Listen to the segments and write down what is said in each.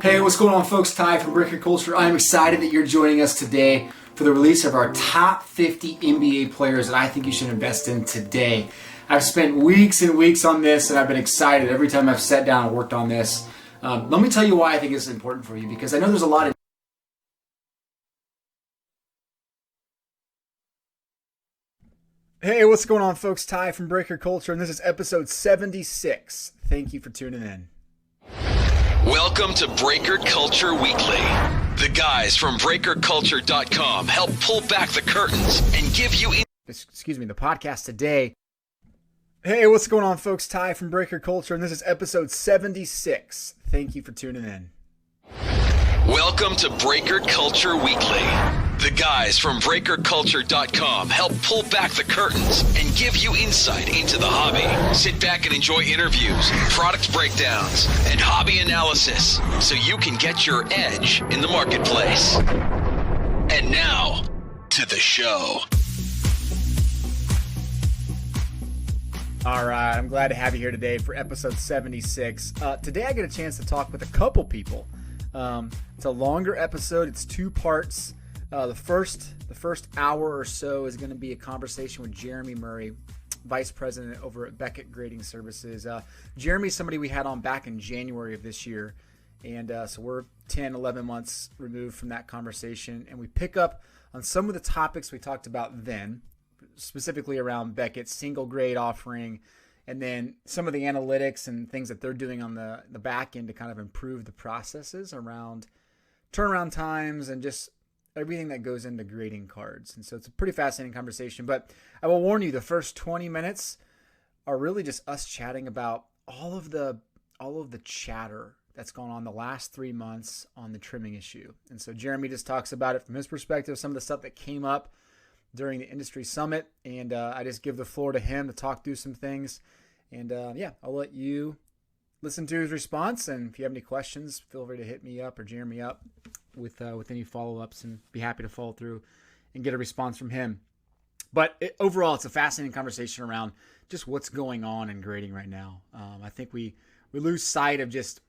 Hey, what's going on, folks? Ty from Breaker Culture. I'm excited that you're joining us today for the release of our top 50 NBA players that I think you should invest in today. I've spent weeks and weeks on this, and I've been excited every time I've sat down and worked on this. Let me tell you why I think it's important for you, because I know there's a lot of Hey, what's going on, folks? Ty from Breaker Culture, and this is episode 76. Thank you for tuning in. Welcome to Breaker Culture Weekly. The guys from BreakerCulture.com help pull back the curtains and give you... the podcast today. Hey, what's going on, folks? Ty from Breaker Culture, and this is episode 76. Thank you for tuning in. Welcome to Breaker Culture Weekly. The guys from BreakerCulture.com help pull back the curtains and give you insight into the hobby. Sit back and enjoy interviews, product breakdowns, and hobby analysis so you can get your edge in the marketplace. And now, to the show. All right, I'm glad to have you here today for episode 76. Today I get a chance to talk with a couple people. It's a longer episode. It's two parts. The first hour or so is going to be a conversation with Jeremy Murray, Vice President over at Beckett Grading Services. Jeremy's somebody we had on back in January of this year, and so we're 10, 11 months removed from that conversation, and we pick up on some of the topics we talked about then, specifically around Beckett's single grade offering, and then some of the analytics and things that they're doing on the back end to kind of improve the processes around turnaround times and just everything that goes into grading cards. And so it's a pretty fascinating conversation, but I will warn you, the first 20 minutes are really just us chatting about all of the chatter that's gone on the last 3 months on the trimming issue. And so Jeremy just talks about it from his perspective, some of the stuff that came up during the industry summit. And I just give the floor to him to talk through some things. And I'll let you listen to his response. And if you have any questions, feel free to hit me up or Jeremy up with any follow-ups, and be happy to follow through and get a response from him. But overall, it's a fascinating conversation around just what's going on in grading right now. I think we lose sight of just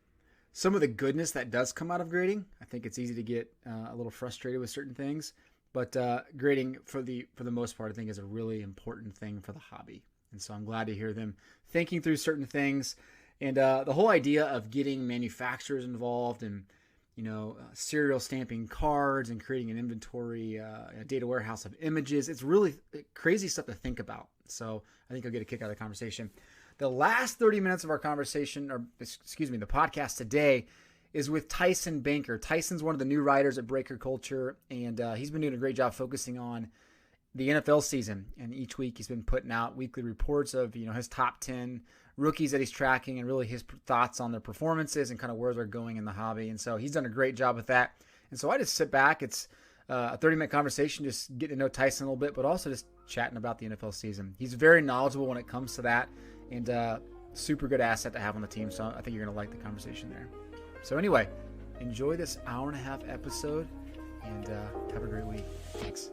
some of the goodness that does come out of grading. I think it's easy to get a little frustrated with certain things, but grading for the most part, I think is a really important thing for the hobby. And so I'm glad to hear them thinking through certain things, and the whole idea of getting manufacturers involved and serial stamping cards and creating an inventory, a data warehouse of images. It's really crazy stuff to think about. So I think you'll get a kick out of the conversation. The last 30 minutes of our conversation, the podcast today, is with Tyson Banker. Tyson's one of the new writers at Breaker Culture, and he's been doing a great job focusing on the NFL season. And each week he's been putting out weekly reports of his top 10 rookies that he's tracking and really his thoughts on their performances and kind of where they're going in the hobby. And so he's done a great job with that. And so I just sit back. It's a 30-minute conversation, just getting to know Tyson a little bit, but also just chatting about the NFL season. He's very knowledgeable when it comes to that, and super good asset to have on the team. So I think you're going to like the conversation there. So anyway, enjoy this hour-and-a-half episode, and have a great week. Thanks.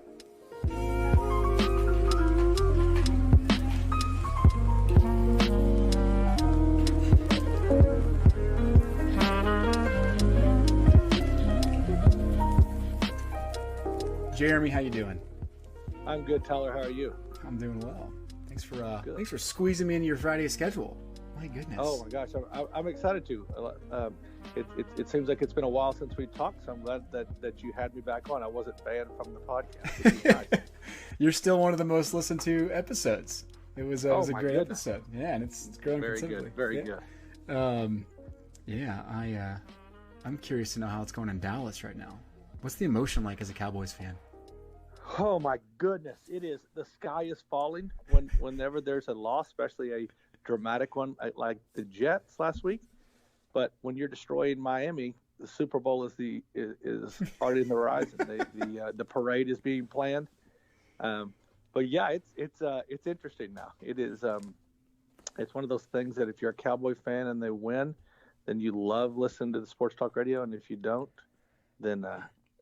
Jeremy, how you doing? I'm good, Tyler. How are you? I'm doing well. Thanks for squeezing me into your Friday schedule. My goodness. Oh my gosh, I'm excited to. It seems like it's been a while since we talked, so I'm glad that you had me back on. I wasn't banned from the podcast. Nice. You're still one of the most listened to episodes. It was a great episode. Yeah, and it's growing very considerably. Good, very good. I'm curious to know how it's going in Dallas right now. What's the emotion like as a Cowboys fan? Oh my goodness, it is. The sky is falling whenever there's a loss, especially a dramatic one like the Jets last week. But when you're destroying Miami, the Super Bowl is already in the horizon. The parade is being planned. But yeah, it's interesting now. It is. It's one of those things that if you're a Cowboy fan and they win, then you love listening to the sports talk radio, and if you don't, then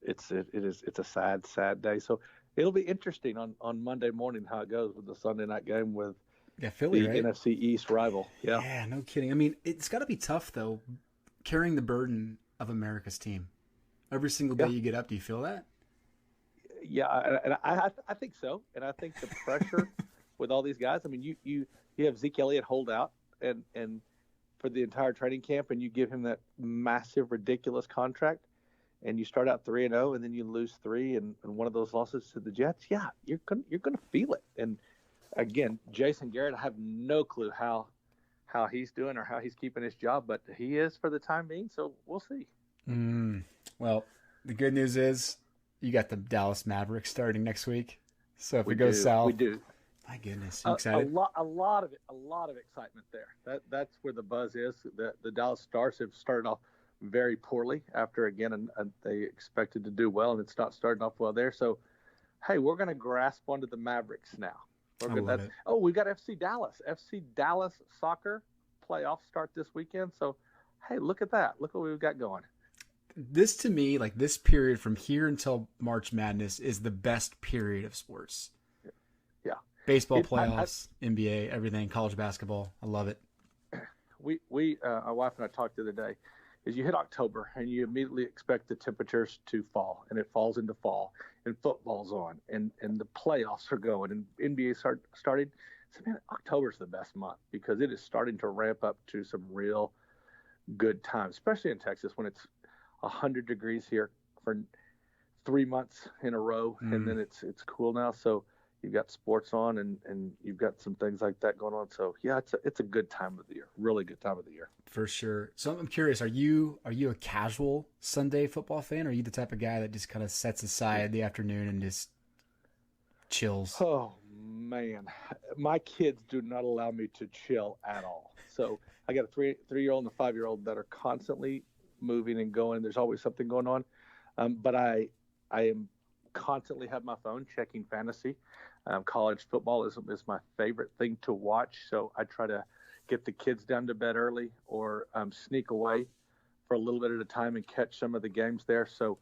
it's a sad day. So it'll be interesting on Monday morning how it goes with the Sunday night game with Philly, the right? NFC East rival. Yeah, no kidding. I mean, it's got to be tough though, carrying the burden of America's team. Every single day you get up, do you feel that? Yeah, and I think so. And I think the pressure with all these guys. I mean, you have Zeke Elliott hold out and for the entire training camp, and you give him that massive, ridiculous contract, and you start out 3-0, and then you lose 3, and one of those losses to the Jets. Yeah, you're gonna feel it. And again, Jason Garrett, I have no clue how he's doing or how he's keeping his job, but he is for the time being. So we'll see. Well, the good news is you got the Dallas Mavericks starting next week. So if it goes south, we do. My goodness, you excited? A lot of excitement there. That's where the buzz is. The Dallas Stars have started off very poorly after and they expected to do well, and it's not starting off well there. So, hey, we're going to grasp onto the Mavericks now. We got FC Dallas soccer playoffs start this weekend. So, hey, look at that. Look what we've got going. This to me, like this period from here until March Madness, is the best period of sports. Yeah. Baseball playoffs, NBA, everything, college basketball. I love it. My wife and I talked the other day, is you hit October and you immediately expect the temperatures to fall, and it falls into fall, and football's on, and the playoffs are going, and NBA starting. So, man, October's the best month because it is starting to ramp up to some real good times, especially in Texas when it's 100 degrees here for 3 months in a row, and then it's cool now. So you've got sports on, and you've got some things like that going on. So yeah, it's a good time of the year, really good time of the year. For sure. So I'm curious, are you a casual Sunday football fan? Or are you the type of guy that just kind of sets aside the afternoon and just chills? Oh man, my kids do not allow me to chill at all. So I got a 3-year-old and a 5-year-old that are constantly moving and going. There's always something going on. But I am constantly have my phone checking fantasy. College football is my favorite thing to watch. So I try to get the kids down to bed early or sneak away for a little bit at a time and catch some of the games there. So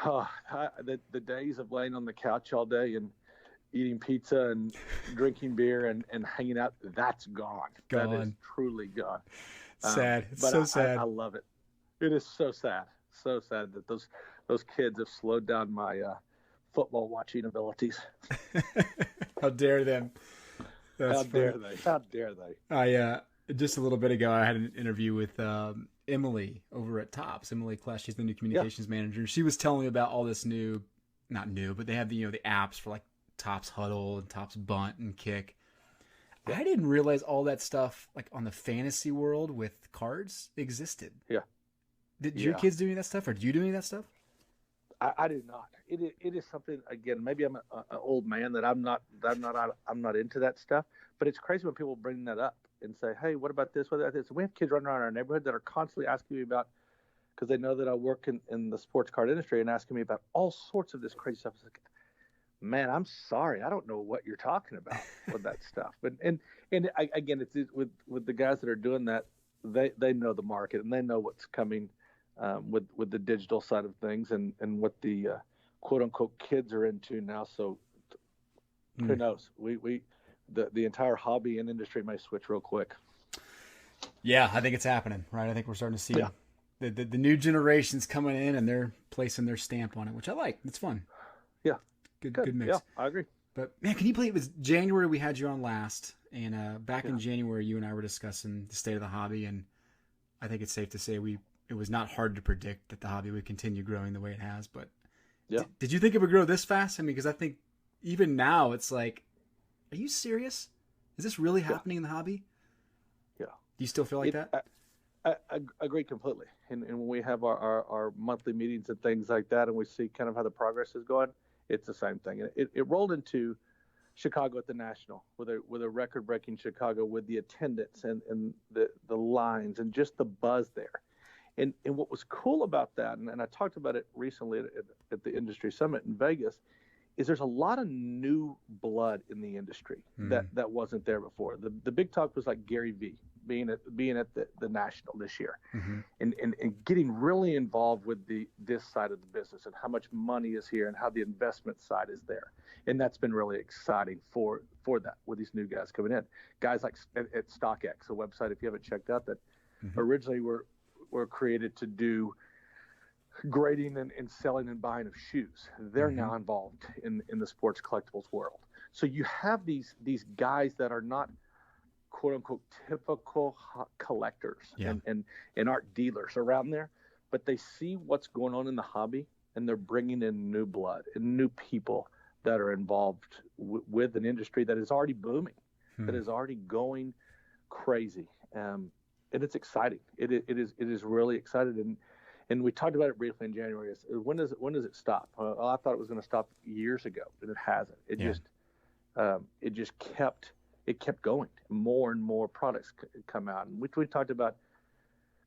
the days of laying on the couch all day and eating pizza and drinking beer and hanging out, that's gone. That is truly gone. Sad. It's but so sad. I love it. It is so sad that those kids have slowed down my football watching abilities. How dare them? How dare they? I just a little bit ago, I had an interview with Emily over at Tops. Emily Clash, she's the new communications manager. She was telling me about all this not new, but they have the apps for like Tops Huddle and Tops Bunt and Kick. Yeah. I didn't realize all that stuff like on the fantasy world with cards existed. Yeah. Did your kids do any of that stuff, or do you do any of that stuff? I do not. It is something, again, maybe I'm an old man that I'm not into that stuff, but it's crazy when people bring that up and say, hey, what about this? What about this? And we have kids running around our neighborhood that are constantly asking me about, because they know that I work in the sports card industry, and asking me about all sorts of this crazy stuff. It's like, man, I'm sorry, I don't know what you're talking about with that stuff. But again, it's with the guys that are doing that, they know the market and they know what's coming with the digital side of things and what the quote unquote kids are into now. So who knows? The entire hobby and industry may switch real quick. Yeah, I think it's happening, right? I think we're starting to see the new generations coming in, and they're placing their stamp on it, which I like. It's fun. Yeah. Good mix. Yeah, I agree. But man, can you believe it was January we had you on last, and back in January you and I were discussing the state of the hobby, and I think it's safe to say it was not hard to predict that the hobby would continue growing the way it has. But did you think it would grow this fast? I mean, because I think even now it's like, are you serious? Is this really happening in the hobby? Yeah. Do you still feel like that? I agree completely. And when we have our monthly meetings and things like that, and we see kind of how the progress is going, it's the same thing. It rolled into Chicago at the National with a record-breaking Chicago with the attendance and the lines and just the buzz there. And what was cool about that, and I talked about it recently at the industry summit in Vegas, is there's a lot of new blood in the industry that wasn't there before. The big talk was like Gary Vee being at the National this year, and getting really involved with this side of the business and how much money is here and how the investment side is there. And that's been really exciting for that with these new guys coming in. Guys like at StockX, a website, if you haven't checked out, that originally were created to do grading and selling and buying of shoes. They're now involved in the sports collectibles world. So you have these guys that are not quote unquote typical collectors and art dealers around there, but they see what's going on in the hobby and they're bringing in new blood and new people that are involved with an industry that is already booming, that is already going crazy. And it's exciting. It is really exciting. And we talked about it briefly in January. When does it stop? I thought it was going to stop years ago, but it hasn't. It just kept going. More and more products come out, and we talked about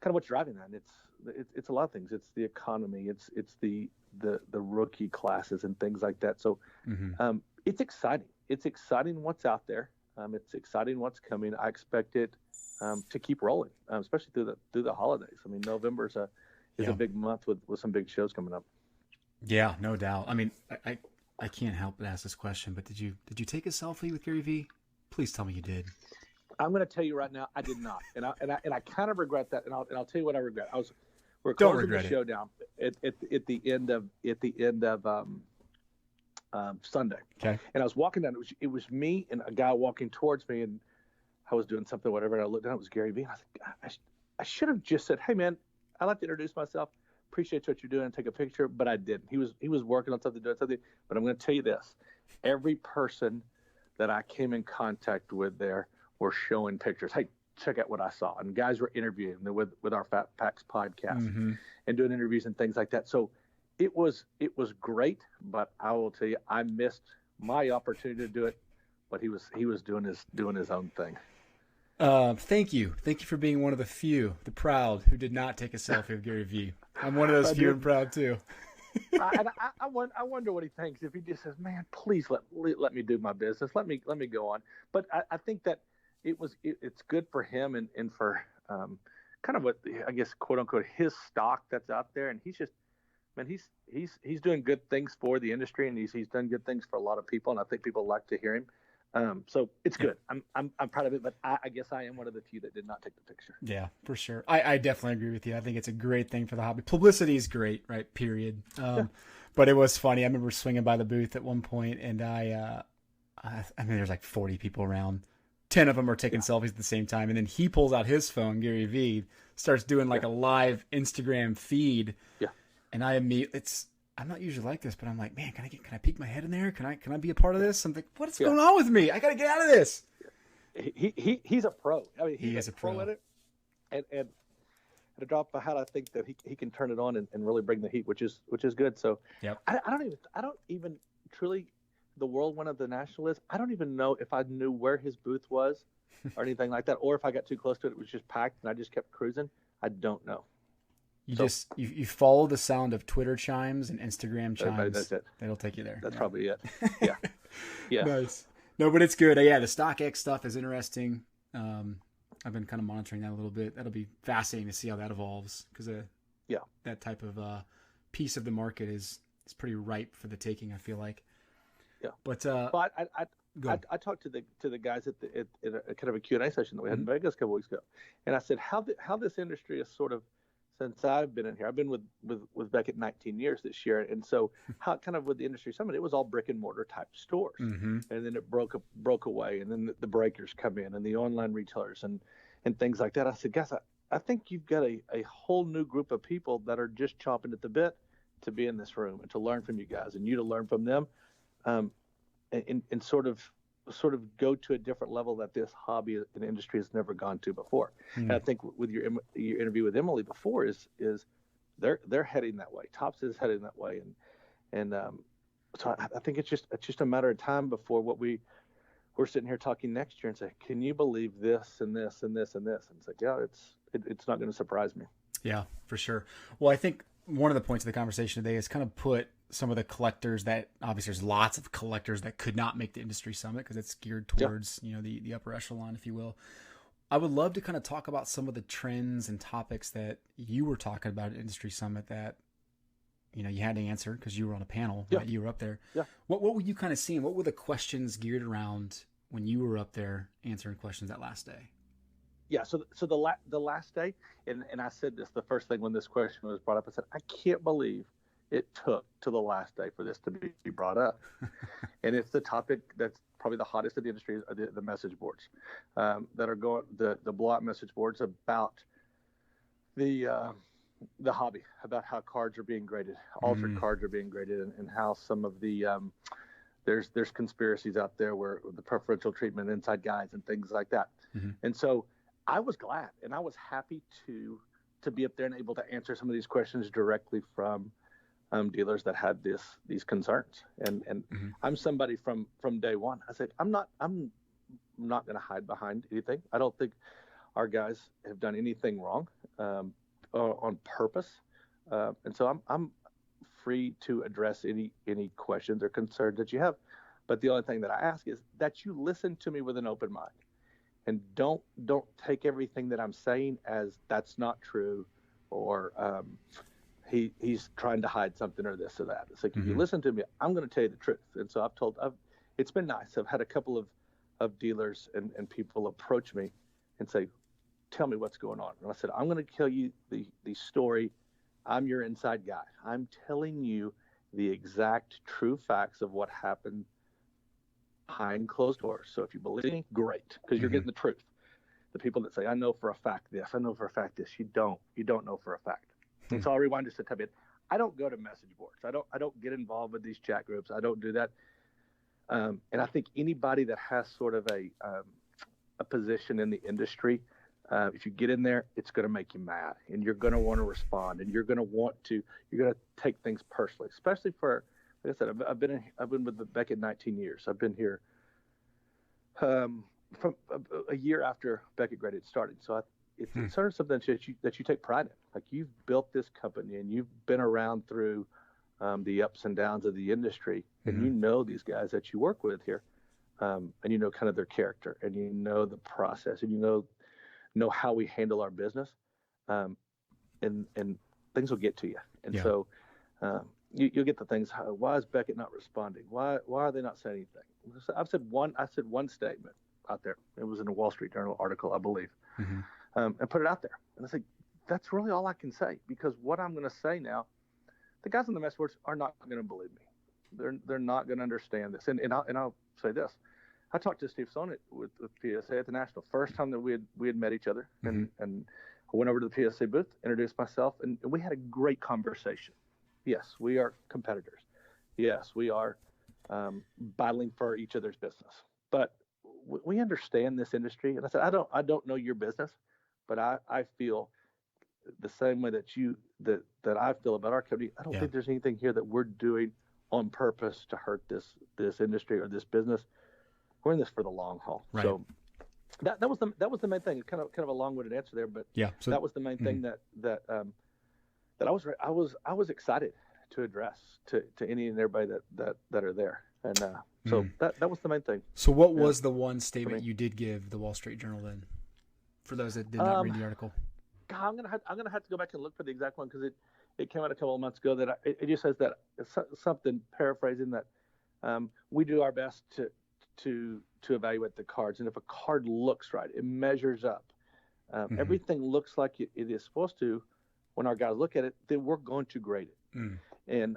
kind of what's driving that. And it's a lot of things. It's the economy. It's the rookie classes and things like that. So it's exciting. It's exciting what's out there. It's exciting what's coming. I expect it to keep rolling, especially through the holidays. I mean, November is a big month with some big shows coming up. Yeah, no doubt. I mean, I can't help but ask this question, but did you take a selfie with Gary Vee? Please tell me you did. I'm going to tell you right now, I did not, and I kind of regret that, and I'll tell you what I regret. We're closing the show down at the end of Sunday. Okay. And I was walking down. It was me and a guy walking towards me, and I was doing something, whatever. And I looked down. It was Gary Vee. And I was like, I should have just said, "Hey, man, I'd like to introduce myself. Appreciate what you're doing and take a picture." But I didn't. He was working on something, doing something. But I'm going to tell you this: every person that I came in contact with there were showing pictures. Hey, check out what I saw. And guys were interviewing with our Fat Packs podcast and doing interviews and things like that. So it was great. But I will tell you, I missed my opportunity to do it. But he was doing his own thing. Thank you for being one of the few, the proud, who did not take a selfie with Gary Vee. I'm one of those few and proud too. I wonder what he thinks if he just says, "Man, please let me do my business. Let me go on." But I think that it's good for him and for kind of what I guess quote unquote his stock that's out there, and he's just, man, he's doing good things for the industry, and he's done good things for a lot of people, and I think people like to hear him. So it's good. I'm proud of it, but I guess I am one of the few that did not take the picture. Yeah, for sure. I definitely agree with you. I think it's a great thing for the hobby. Publicity is great, right? Period. But it was funny. I remember swinging by the booth at one point, and I mean, there's like 40 people around. 10 of them are taking selfies at the same time, and then he pulls out his phone, Gary Vee, starts doing like a live Instagram feed. Yeah. And I'm not usually like this, but I'm like, man, can I peek my head in there? Can I be a part of this? I'm like, what's going on with me? I got to get out of this. He's a pro. I mean, he is a pro at it. And at a drop of a hat, I think that he can turn it on and really bring the heat, which is good. So I don't even truly, the whirlwind of the National is, I don't even know if I knew where his booth was or anything like that, or if I got too close to it, it was just packed and I just kept cruising. I don't know. You follow the sound of Twitter chimes and Instagram chimes. That's it. That'll take you there. That's probably it. Yeah. Yeah. Nice. No, but it's good. Yeah, the StockX stuff is interesting. I've been kind of monitoring that a little bit. That'll be fascinating to see how that evolves, because that type of piece of the market is pretty ripe for the taking, I feel like. Yeah. But I talked to the guys at a kind of a Q&A session that we had in Vegas a couple weeks ago, and I said how this industry is sort of, since I've been in here, I've been with Beckett 19 years this year, and so how kind of with the industry summit, it was all brick and mortar type stores, and then it broke away, and then the breakers come in, and the online retailers and things like that. I said, guys, I think you've got a whole new group of people that are just chomping at the bit to be in this room and to learn from you guys, and you to learn from them, and sort of go to a different level that this hobby and industry has never gone to before. And I think with your interview with Emily before is they're heading that way. Tops is heading that way, and so I think it's just a matter of time before we're sitting here talking next year and say, can you believe this and this and this and this? And it's like, yeah, it's not going to surprise me. Yeah, for sure. Well, I think one of the points of the conversation today is kind of put some of the collectors that, obviously there's lots of collectors that could not make the industry summit because it's geared towards, the upper echelon, if you will. I would love to kind of talk about some of the trends and topics that you were talking about at Industry Summit that, you had to answer because you were on a panel, right? You were up there. Yeah. What were you kind of seeing? What were the questions geared around when you were up there answering questions that last day? Yeah. So the last day, and I said this the first thing when this question was brought up. I said, I can't believe it took to the last day for this to be brought up. And it's the topic that's probably the hottest in the industry, are the message boards that are going, the blowout message boards about the hobby, about how cards are being graded, altered cards are being graded, and how some of the there's conspiracies out there where the preferential treatment inside guys and things like that. And so I was glad and I was happy to be up there and able to answer some of these questions directly from dealers that had these concerns. And I'm somebody from day one. I said, I'm not going to hide behind anything. I don't think our guys have done anything wrong on purpose. And so I'm free to address any questions or concerns that you have. But the only thing that I ask is that you listen to me with an open mind, and don't take everything that I'm saying as that's not true, or he's trying to hide something or this or that. It's like, if you listen to me, I'm going to tell you the truth. And so it's been nice. I've had a couple of dealers and people approach me and say, tell me what's going on. And I said, I'm going to tell you the story. I'm your inside guy. I'm telling you the exact true facts of what happened behind closed doors. So if you believe me, great, because you're getting the truth. The people that say, I know for a fact this, I know for a fact this, you don't know for a fact. And so I'll rewind just a tad bit. I don't go to message boards. I don't get involved with these chat groups. I don't do that. And I think anybody that has sort of a position in the industry, if you get in there, it's going to make you mad, and you're going to want to respond, and you're going to take things personally, especially for, like I said, I've been with Beckett 19 years. I've been here from a year after Beckett Graded started. So it's sort of something that you take pride in. Like, you've built this company and you've been around through the ups and downs of the industry, and you know these guys that you work with here, and you know kind of their character, and you know the process, and you know how we handle our business, and things will get to you. And so you'll get the things. Why is Beckett not responding? Why are they not saying anything? I said one statement out there. It was in a Wall Street Journal article, I believe, and put it out there. And I said, that's really all I can say, because what I'm going to say now, the guys on the message boards are not going to believe me. They're not going to understand this. And I'll say this. I talked to Steve Sonnet with PSA at the National. First time that we had met each other, and I went over to the PSA booth, introduced myself, and we had a great conversation. Yes, we are competitors. Yes, we are battling for each other's business. But we understand this industry. And I said, I don't know your business, but I feel the same way that I feel about our company. I don't think there's anything here that we're doing on purpose to hurt this industry or this business. We're in this for the long haul. Right. So that was the main thing. Kind of a long-winded answer there, but so that was the main thing that I was excited to address to any and everybody that are there. And so that was the main thing. So what was the one statement you did give the Wall Street Journal then, for those that did not read the article? God, I'm gonna have to go back and look for the exact one, because it came out a couple of months ago. That it just says that something, paraphrasing, that we do our best to evaluate the cards, and if a card looks right, it measures up, everything looks like it is supposed to. When our guys look at it, then we're going to grade it. And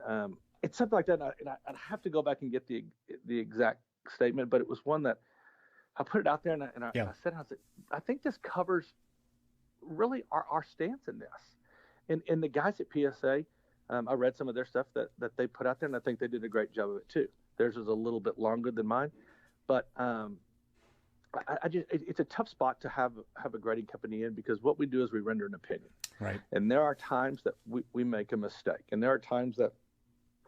it's something like that. And I'd have to go back and get the exact statement, but it was one that I put it out there, and I said, I think this covers really our stance in this. And the guys at PSA, I read some of their stuff that they put out there, and I think they did a great job of it too. Theirs was a little bit longer than mine, but it's a tough spot to have a grading company in, because what we do is we render an opinion. Right. And there are times that we make a mistake, and there are times that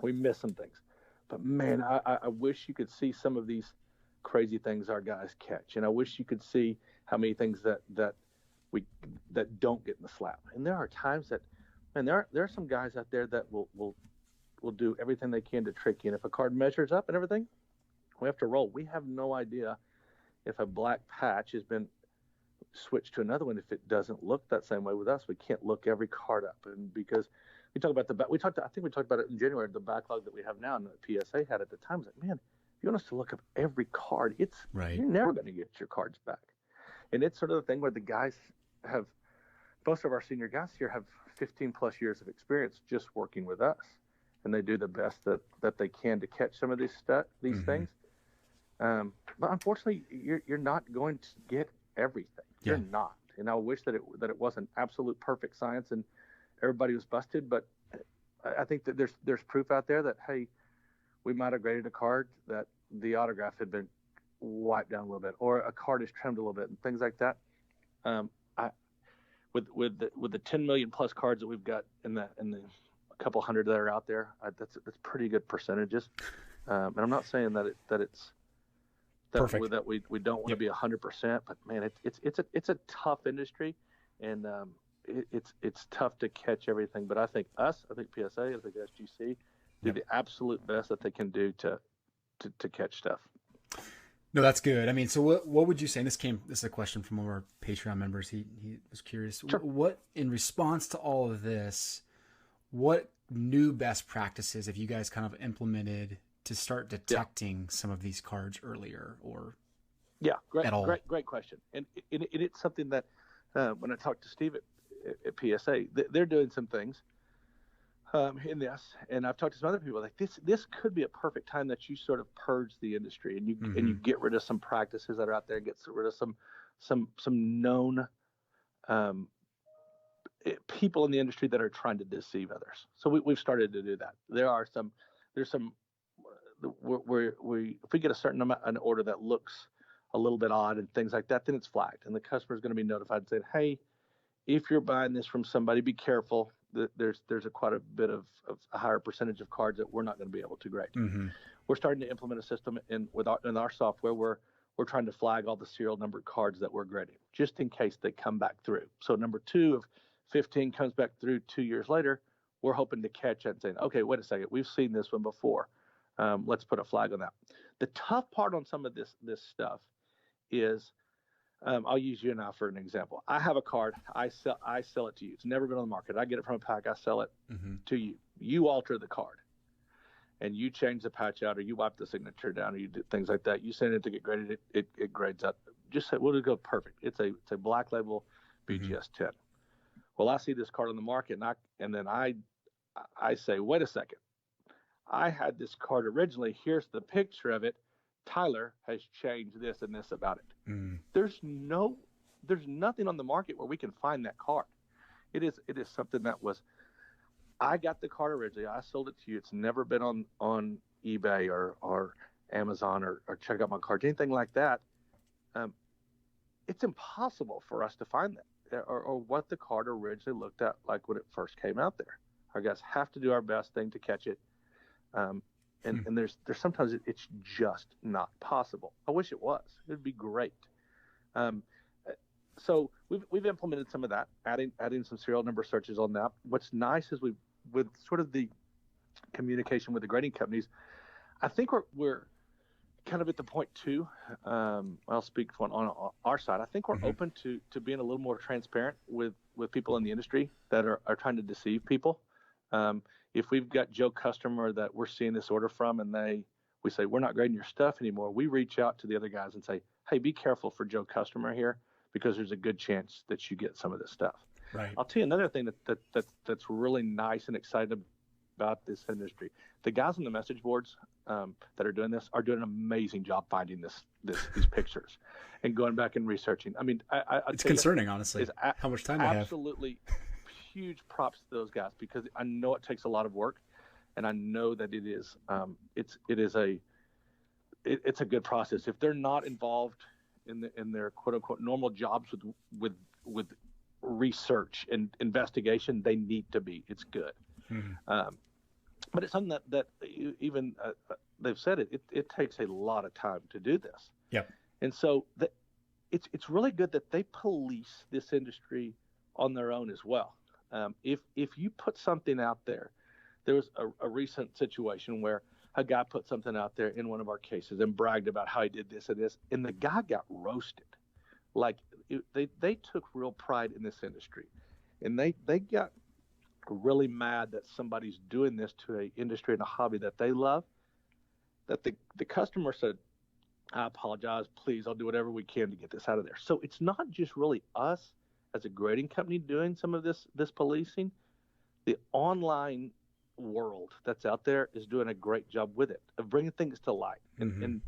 we miss some things. But man, I wish you could see some of these crazy things our guys catch, and I wish you could see how many things that don't get in the slap. And there are times that, man, there are some guys out there that will do everything they can to trick you. And if a card measures up and everything, we have to roll. We have no idea if a black patch has been switched to another one. If it doesn't look that same way with us, we can't look every card up. And because we talk about I think we talked about it in January, the backlog that we have now, and the PSA had at the time. It's like, man, if you want us to look up every card, you're never going to get your cards back. And it's sort of the thing where the guys have, most of our senior guys here have 15 plus years of experience just working with us, and they do the best that they can to catch some of these things. But unfortunately, you're not going to get everything. You're not. And I wish that it wasn't absolute perfect science and everybody was busted. But I think that there's proof out there that, hey, we might have graded a card that the autograph had been wiped down a little bit, or a card is trimmed a little bit, and things like that. With the 10 million plus cards that we've got in the a couple hundred that are out there, that's pretty good percentages. And I'm not saying that it's perfect, that we don't want to be 100%, but man, it's a tough industry, and it's tough to catch everything. But I think PSA, I think SGC do the absolute best that they can do to catch stuff. No, that's good. I mean, so what would you say? And this is a question from one of our Patreon members. He was curious. Sure. What, in response to all of this, what new best practices have you guys kind of implemented to start detecting some of these cards earlier, or great question. And it's something that when I talked to Steve at PSA, they're doing some things in this, and I've talked to some other people like this could be a perfect time that you sort of purge the industry and you get rid of some practices that are out there and get rid of some known people in the industry that are trying to deceive others. So we've started to do that. There's some where if we get a certain amount, an order that looks a little bit odd and things like that, then it's flagged, and the customer is going to be notified and saying, hey, if you're buying this from somebody, be careful. There's quite a bit of a higher percentage of cards that we're not going to be able to grade. We're starting to implement a system in our software where we're trying to flag all the serial numbered cards that we're grading, just in case they come back through. So number 2 of 15 comes back through 2 years later, we're hoping to catch it and saying, okay, wait a second, we've seen this one before. Let's put a flag on that. The tough part on some of this stuff is, I'll use you now for an example. I have a card. I sell it to you. It's never been on the market. I get it from a pack. I sell it to you. You alter the card, and you change the patch out, or you wipe the signature down, or you do things like that. You send it to get graded. It grades up. Just say, well, it'll go perfect. It's a black label BGS 10. Well, I see this card on the market, and then I say, wait a second. I had this card originally. Here's the picture of it. Tyler has changed this and this about it. There's nothing on the market where we can find that card. It is something that was, I got the card originally. I sold it to you. It's never been on eBay or Amazon or check out my card, anything like that. It's impossible for us to find that or what the card originally looked at like when it first came out there. Our guys have to do our best thing to catch it. And there's sometimes it's just not possible. I wish it was. It would be great. So we've implemented some of that, adding some serial number searches on that. What's nice is with sort of the communication with the grading companies, I think we're kind of at the point too. I'll speak on our side. I think we're open to being a little more transparent with people in the industry that are trying to deceive people. If we've got Joe customer that we're seeing this order from and we say, we're not grading your stuff anymore, we reach out to the other guys and say, hey, be careful for Joe customer here, because there's a good chance that you get some of this stuff. Right. I'll tell you another thing that's really nice and exciting about this industry. The guys on the message boards that are doing this are doing an amazing job finding these pictures and going back and researching. I mean, it's concerning, honestly, how much time they have. Absolutely. Huge props to those guys, because I know it takes a lot of work, and I know that it is it's a good process. If they're not involved in their quote unquote normal jobs with research and investigation, they need to be. It's good. But it's something that even they've said it takes a lot of time to do this. Yep. And so it's really good that they police this industry on their own as well. If you put something out there was a recent situation where a guy put something out there in one of our cases and bragged about how he did this and this, and the guy got roasted. Like they took real pride in this industry, and they got really mad that somebody's doing this to an industry and a hobby that they love, that the customer said, I apologize. Please, I'll do whatever we can to get this out of there. So it's not just really us as a grading company doing some of this policing. The online world that's out there is doing a great job with it, of bringing things to light and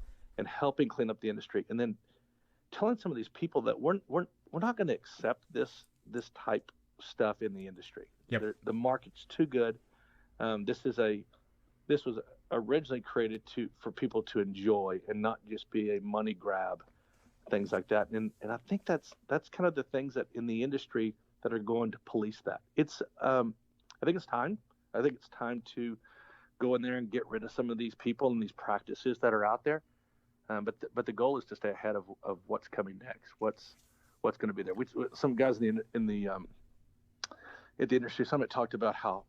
helping clean up the industry, and then telling some of these people that we're not going to accept this type stuff in the industry. Yep. The market's too good. This was originally created for people to enjoy and not just be a money grab, things like that. And I think that's kind of the things that in the industry that are going to police that. I think it's time. I think it's time to go in there and get rid of some of these people and these practices that are out there. But the goal is to stay ahead of what's coming next. What's going to be there. Some guys at the industry summit talked about how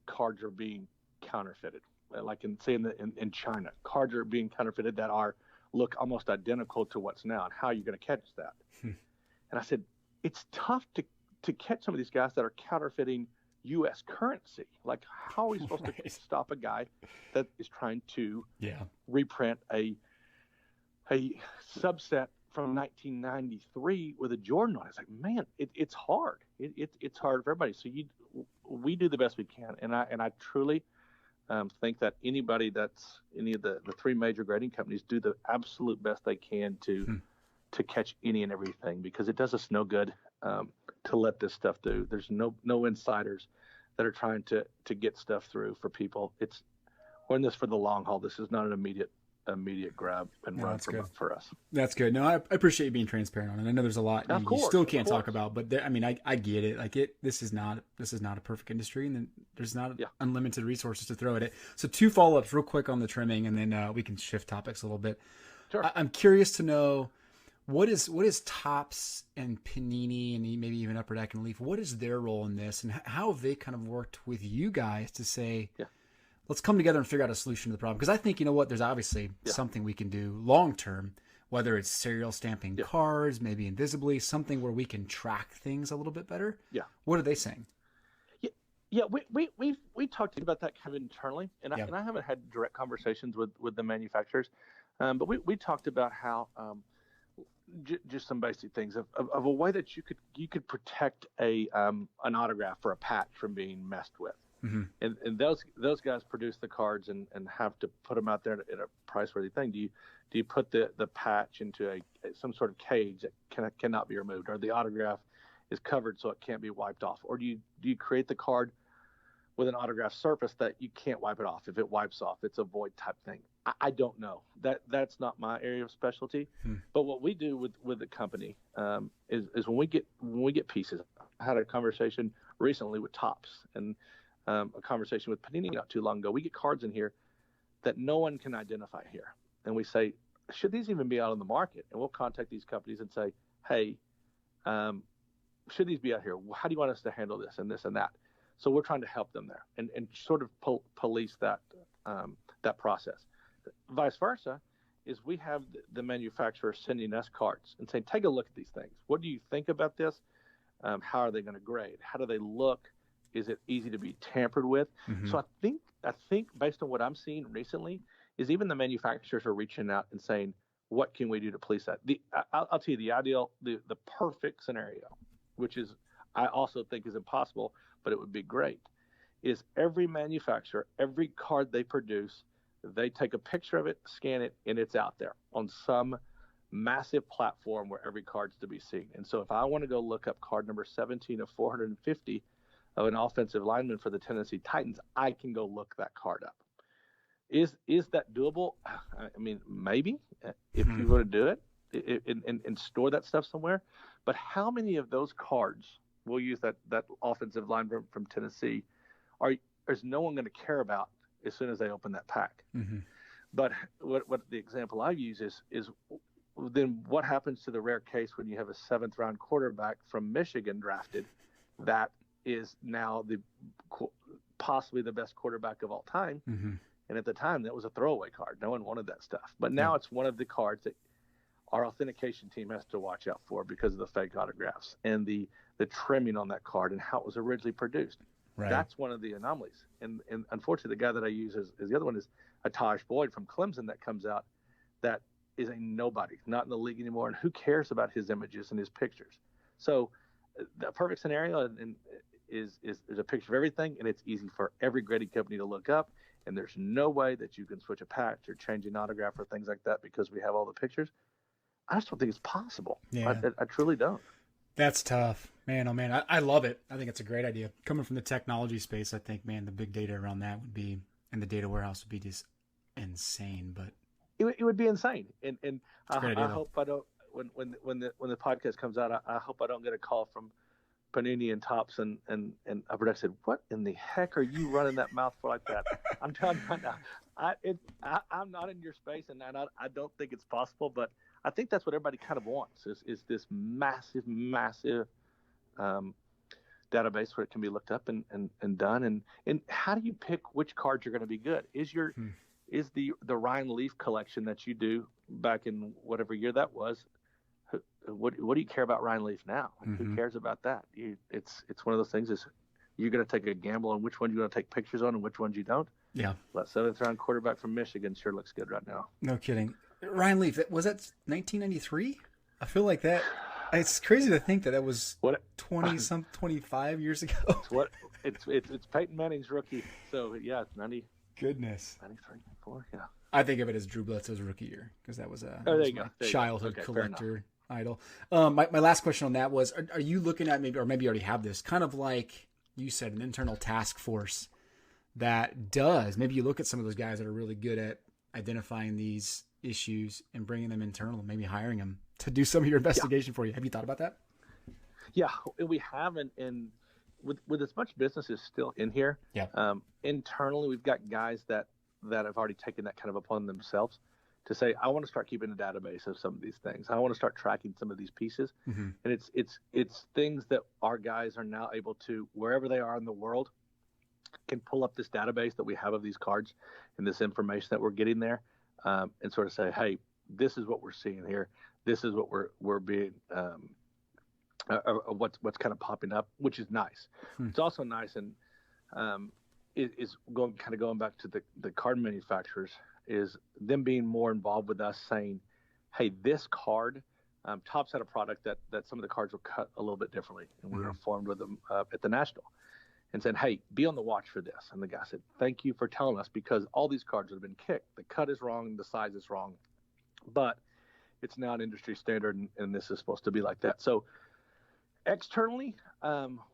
cards are being counterfeited, like in China, cards are being counterfeited that look almost identical to what's now, and how are you going to catch that? And I said, it's tough to catch some of these guys that are counterfeiting U.S. currency. Like, how are we supposed to stop a guy that is trying to reprint a subset from 1993 with a Jordan on it? It's like, man, it's hard. It's hard for everybody. So we do the best we can, and I truly think that any of the three major grading companies do the absolute best they can to catch any and everything, because it does us no good to let this stuff through. There's no insiders that are trying to get stuff through for people. We're in this for the long haul. This is not an immediate grab and run for us. That's good. No, I appreciate you being transparent on it. I know there's a lot you still can't talk about, but I get it. Like this is not a perfect industry, and then there's not unlimited resources to throw at it. So 2 follow-ups real quick on the trimming, and then we can shift topics a little bit. Sure. I'm curious to know what is Topps and Panini and maybe even Upper Deck and Leaf. What is their role in this, and how have they kind of worked with you guys to say, let's come together and figure out a solution to the problem? Because I think, there's obviously something we can do long term, whether it's serial stamping cards, maybe invisibly, something where we can track things a little bit better. Yeah. What are they saying? Yeah, we talked about that kind of internally, and I haven't had direct conversations with the manufacturers, but we talked about how just some basic things of a way that you could protect an autograph or a patch from being messed with. Mm-hmm. And those guys produce the cards and have to put them out there in a price-worthy thing. Do you put the patch into some sort of cage that cannot be removed, or the autograph is covered so it can't be wiped off, or do you create the card with an autograph surface that you can't wipe it off? If it wipes off, it's a void type thing. I don't know. That's not my area of specialty. But what we do with the company is when we get pieces. I had a conversation recently with Topps and a conversation with Panini not too long ago. We get cards in here that no one can identify here, and we say, should these even be out on the market? And we'll contact these companies and say, hey, should these be out here? How do you want us to handle this and this and that? So we're trying to help them there and sort of police that process. Vice versa is we have the manufacturer sending us cards and saying, take a look at these things. What do you think about this? How are they going to grade? How do they look? Is it easy to be tampered with? Mm-hmm. So I think based on what I'm seeing recently is even the manufacturers are reaching out and saying, what can we do to police that? I'll tell you the perfect scenario, which is I also think is impossible, but it would be great, is every manufacturer, every card they produce, they take a picture of it, scan it, and it's out there on some massive platform where every card's to be seen. And so if I want to go look up card number 17 of 450 of an offensive lineman for the Tennessee Titans, I can go look that card up. Is that doable? I mean, maybe if you were to do it and store that stuff somewhere. But how many of those cards, we'll use that offensive lineman from Tennessee, is no one going to care about as soon as they open that pack? Mm-hmm. But what the example I use is then what happens to the rare case when you have a 7th round quarterback from Michigan drafted that is now possibly the best quarterback of all time? Mm-hmm. And at the time, that was a throwaway card. No one wanted that stuff. But now it's one of the cards that our authentication team has to watch out for because of the fake autographs and the trimming on that card and how it was originally produced. Right. That's one of the anomalies. And unfortunately, the guy that I use as the other one is a Taj Boyd from Clemson that comes out that is a nobody, not in the league anymore, and who cares about his images and his pictures? So the perfect scenario is a picture of everything, and it's easy for every grading company to look up, and there's no way that you can switch a patch or change an autograph or things like that because we have all the pictures. I just don't think it's possible. Yeah. I truly don't. That's tough, man. Oh man, I love it. I think it's a great idea. Coming from the technology space, I think, man, the big data around that would be, and the data warehouse would be just insane. But it would be insane. And idea, I hope I don't. When the podcast comes out, I hope I don't get a call from Panini and Topps and Upper Deck said, "What in the heck are you running that mouth for like that?" I'm telling you right now, I'm not in your space, and I don't think it's possible. But I think that's what everybody kind of wants is this massive database where it can be looked up and done. And how do you pick which cards are going to be good? Is the Ryan Leaf collection that you do back in whatever year that was? What do you care about Ryan Leaf now? Who cares about that? It's one of those things is you're going to take a gamble on which one you're going to take pictures on and which ones you don't. Yeah. That 7th round quarterback from Michigan sure looks good right now. No kidding. Ryan Leaf, was that 1993? I feel like that. It's crazy to think that was 25 years ago. It's Peyton Manning's rookie. So yeah, it's 90. Goodness. 93, 4, yeah. I think of it as Drew Bledsoe's rookie year because that was my childhood collector idol. My last question on that was: Are you looking at maybe you already have this kind of like you said, an internal task force that does maybe you look at some of those guys that are really good at identifying these issues and bringing them internal, maybe hiring them to do some of your investigation for you. Have you thought about that? Yeah, we haven't. And with as much business is still in here, internally we've got guys that have already taken that kind of upon themselves to say, I want to start keeping a database of some of these things. I want to start tracking some of these pieces. Mm-hmm. And it's things that our guys are now able to, wherever they are in the world, can pull up this database that we have of these cards and this information that we're getting there, and sort of say, hey, this is what we're seeing here. This is what we're being what's kind of popping up, which is nice. It's also nice, and is going back to the card manufacturers, is them being more involved with us, saying, hey, this card, Topps had a product that some of the cards were cut a little bit differently, and we were informed with them at the National, and said, hey, be on the watch for this. And the guy said, thank you for telling us, because all these cards have been kicked. The cut is wrong, the size is wrong, but it's now an industry standard, and this is supposed to be like that. So externally,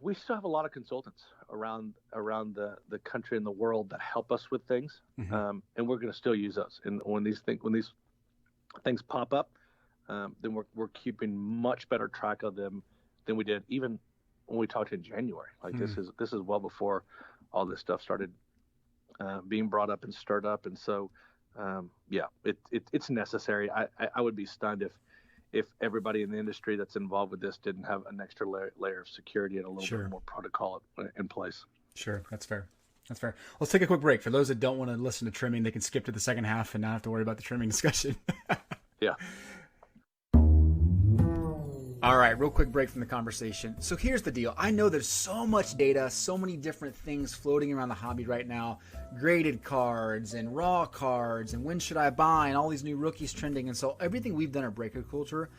we still have a lot of consultants around the country and the world that help us with things, and we're going to still use those. And when these things pop up, then we're keeping much better track of them than we did even when we talked in January. Like this is well before all this stuff started being brought up and stirred up. And so it's necessary. I would be stunned if everybody in the industry that's involved with this didn't have an extra layer of security and a little bit more protocol in place. Sure. That's fair. Let's take a quick break. For those that don't want to listen to trimming, they can skip to the second half and not have to worry about the trimming discussion. Yeah. All right, real quick break from the conversation. So here's the deal. I know there's so much data, so many different things floating around the hobby right now. Graded cards and raw cards and when should I buy and all these new rookies trending. And so everything we've done at Breaker Culture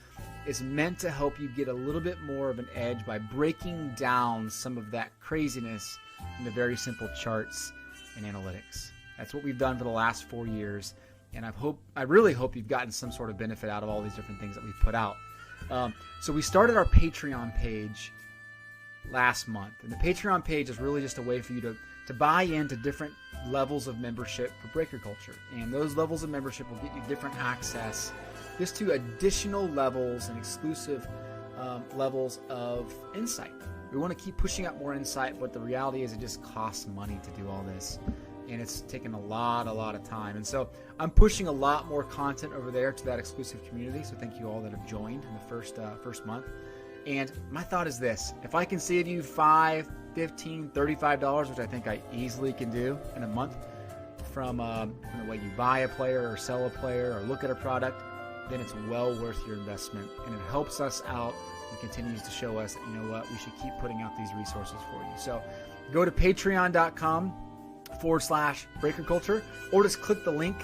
is meant to help you get a little bit more of an edge by breaking down some of that craziness into very simple charts and analytics. That's what we've done for the last 4 years. And I really hope you've gotten some sort of benefit out of all these different things that we've put out. So we started our Patreon page last month, and the Patreon page is really just a way for you to buy into different levels of membership for Breaker Culture, and those levels of membership will get you different access just to additional levels and exclusive levels of insight. We want to keep pushing out more insight, but the reality is it just costs money to do all this, and it's taken a lot of time. And so I'm pushing a lot more content over there to that exclusive community. So thank you all that have joined in the first month. And my thought is this: if I can save you $5, $15, $35, which I think I easily can do in a month from the way you buy a player or sell a player or look at a product, then it's well worth your investment. And it helps us out and continues to show us that, you know what, we should keep putting out these resources for you. So go to patreon.com/Breaker Culture, or just click the link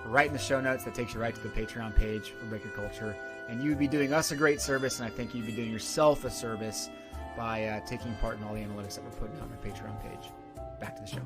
right in the show notes. That takes you right to the Patreon page for Breaker Culture. And you would be doing us a great service, and I think you'd be doing yourself a service by taking part in all the analytics that we're putting on our Patreon page. Back to the show.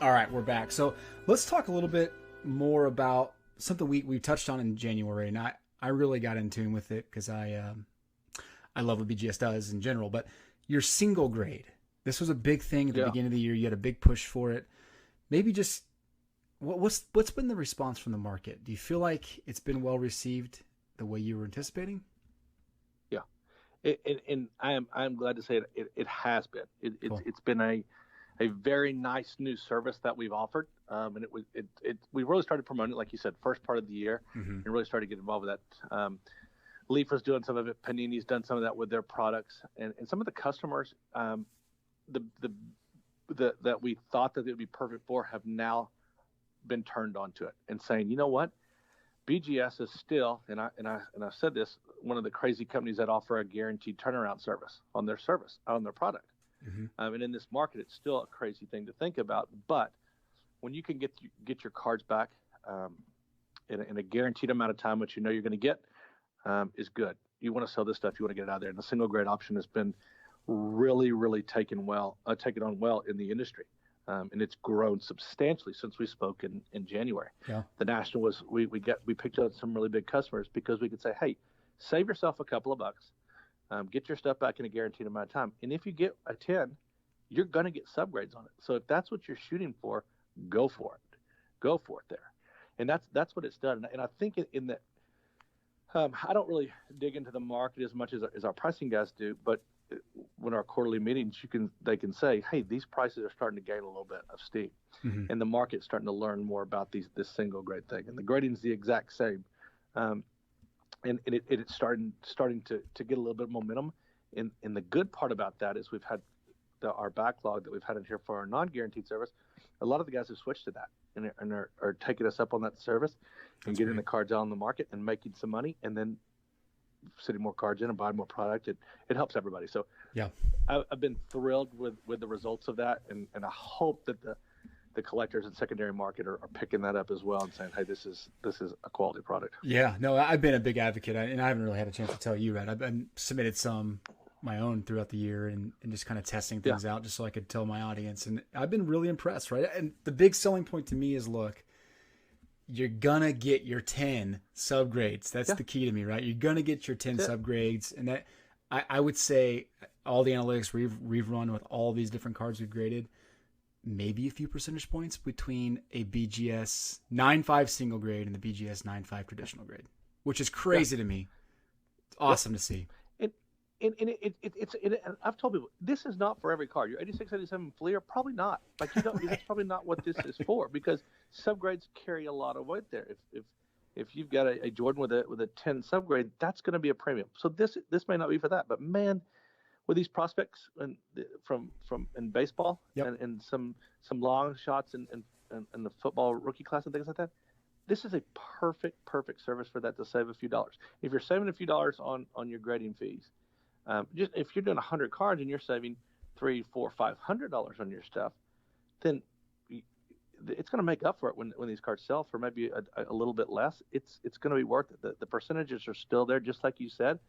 All right, we're back. So let's talk a little bit more about something we touched on in January, and I really got in tune with it because I love what BGS does in general. But your single grade, this was a big thing at the beginning of the year. You had a big push for it. Maybe just what's been the response from the market? Do you feel like it's been well received the way you were anticipating? Yeah, and I'm glad to say it has been. Cool. It's been a very nice new service that we've offered, and we really started promoting it, like you said, first part of the year, and really started to get involved with that. Leaf was doing some of it. Panini's done some of that with their products, and some of the customers that we thought that it would be perfect for have now been turned on to it and saying, you know what, BGS is still, and I've said this, one of the crazy companies that offer a guaranteed turnaround service on their product. And in this market, it's still a crazy thing to think about. But when you can get your cards back in a guaranteed amount of time, which you know you're going to get, is good. You want to sell this stuff, you want to get it out there. And the single grade option has been really, really taken on well in the industry. And it's grown substantially since we spoke in January. Yeah. The national was we picked up some really big customers because we could say, hey, save yourself a couple of bucks. Get your stuff back in a guaranteed amount of time. And if you get a 10, you're going to get subgrades on it. So if that's what you're shooting for, go for it. Go for it there. And that's what it's done. And I think in that, I don't really dig into the market as much as our pricing guys do, but when our quarterly meetings, they can say, hey, these prices are starting to gain a little bit of steam. And the market's starting to learn more about this single grade thing. And the grading's the exact same. And it's starting to get a little bit of momentum. And the good part about that is we've had our backlog that we've had in here for our non-guaranteed service. A lot of the guys have switched to that and are taking us up on that service and getting the cards out on the market and making some money and then sitting more cards in and buying more product. It helps everybody. So yeah, I've been thrilled with the results of that, and I hope that the collectors and secondary market are picking that up as well and saying, hey, this is a quality product. Yeah, no, I've been a big advocate, and I haven't really had a chance to tell you, right? I've been submitted some my own throughout the year and just kind of testing things out just so I could tell my audience. And I've been really impressed, right? And the big selling point to me is, look, you're going to get your 10 subgrades. That's the key to me, right? You're going to get your 10 subgrades. And that I would say all the analytics we've run with all these different cards we've graded, maybe a few percentage points between a BGS 9.5 single grade and the BGS 9.5 traditional grade, which is crazy to me. It's awesome to see. And I've told people, this is not for every card. Your 86, 87 Fleer, probably not. Like that's probably not what this is for, because subgrades carry a lot of weight there. If you've got a Jordan with a 10 subgrade, that's going to be a premium. So this may not be for that, but man, with these prospects from in baseball and some long shots in the football rookie class and things like that, this is a perfect service for that to save a few dollars. If you're saving a few dollars on your grading fees. Just if you're doing 100 cards and you're saving $300, $400, $500 on your stuff, then it's going to make up for it when these cards sell for maybe a little bit less. It's going to be worth it. The percentages are still there, just like you said.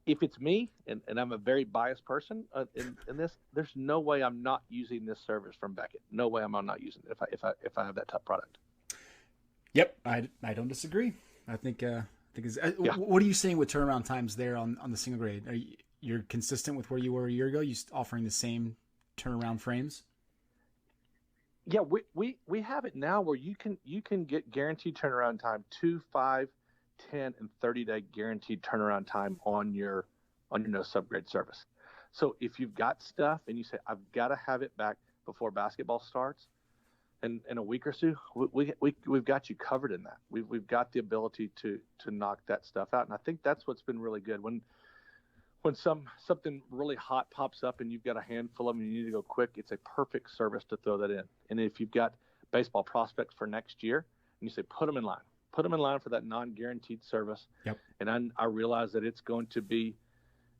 If it's me, and I'm a very biased person in this, there's no way I'm not using this service from Beckett. No way I'm not using it if I have that top product. Yep, I don't disagree. I think. What are you seeing with turnaround times there on the single grade? You're consistent with where you were a year ago? You offering the same turnaround frames? Yeah, we have it now where you can get guaranteed turnaround time 2, 5, 10, and 30-day guaranteed turnaround time on your no subgrade service. So if you've got stuff and you say, I've got to have it back before basketball starts, in a week or two, we've got you covered in that. We've got the ability to knock that stuff out, and I think that's what's been really good. When something really hot pops up and you've got a handful of them and you need to go quick, it's a perfect service to throw that in. And if you've got baseball prospects for next year, and you say put them in line, put them in line for that non-guaranteed service. Yep. And I realize that it's going to be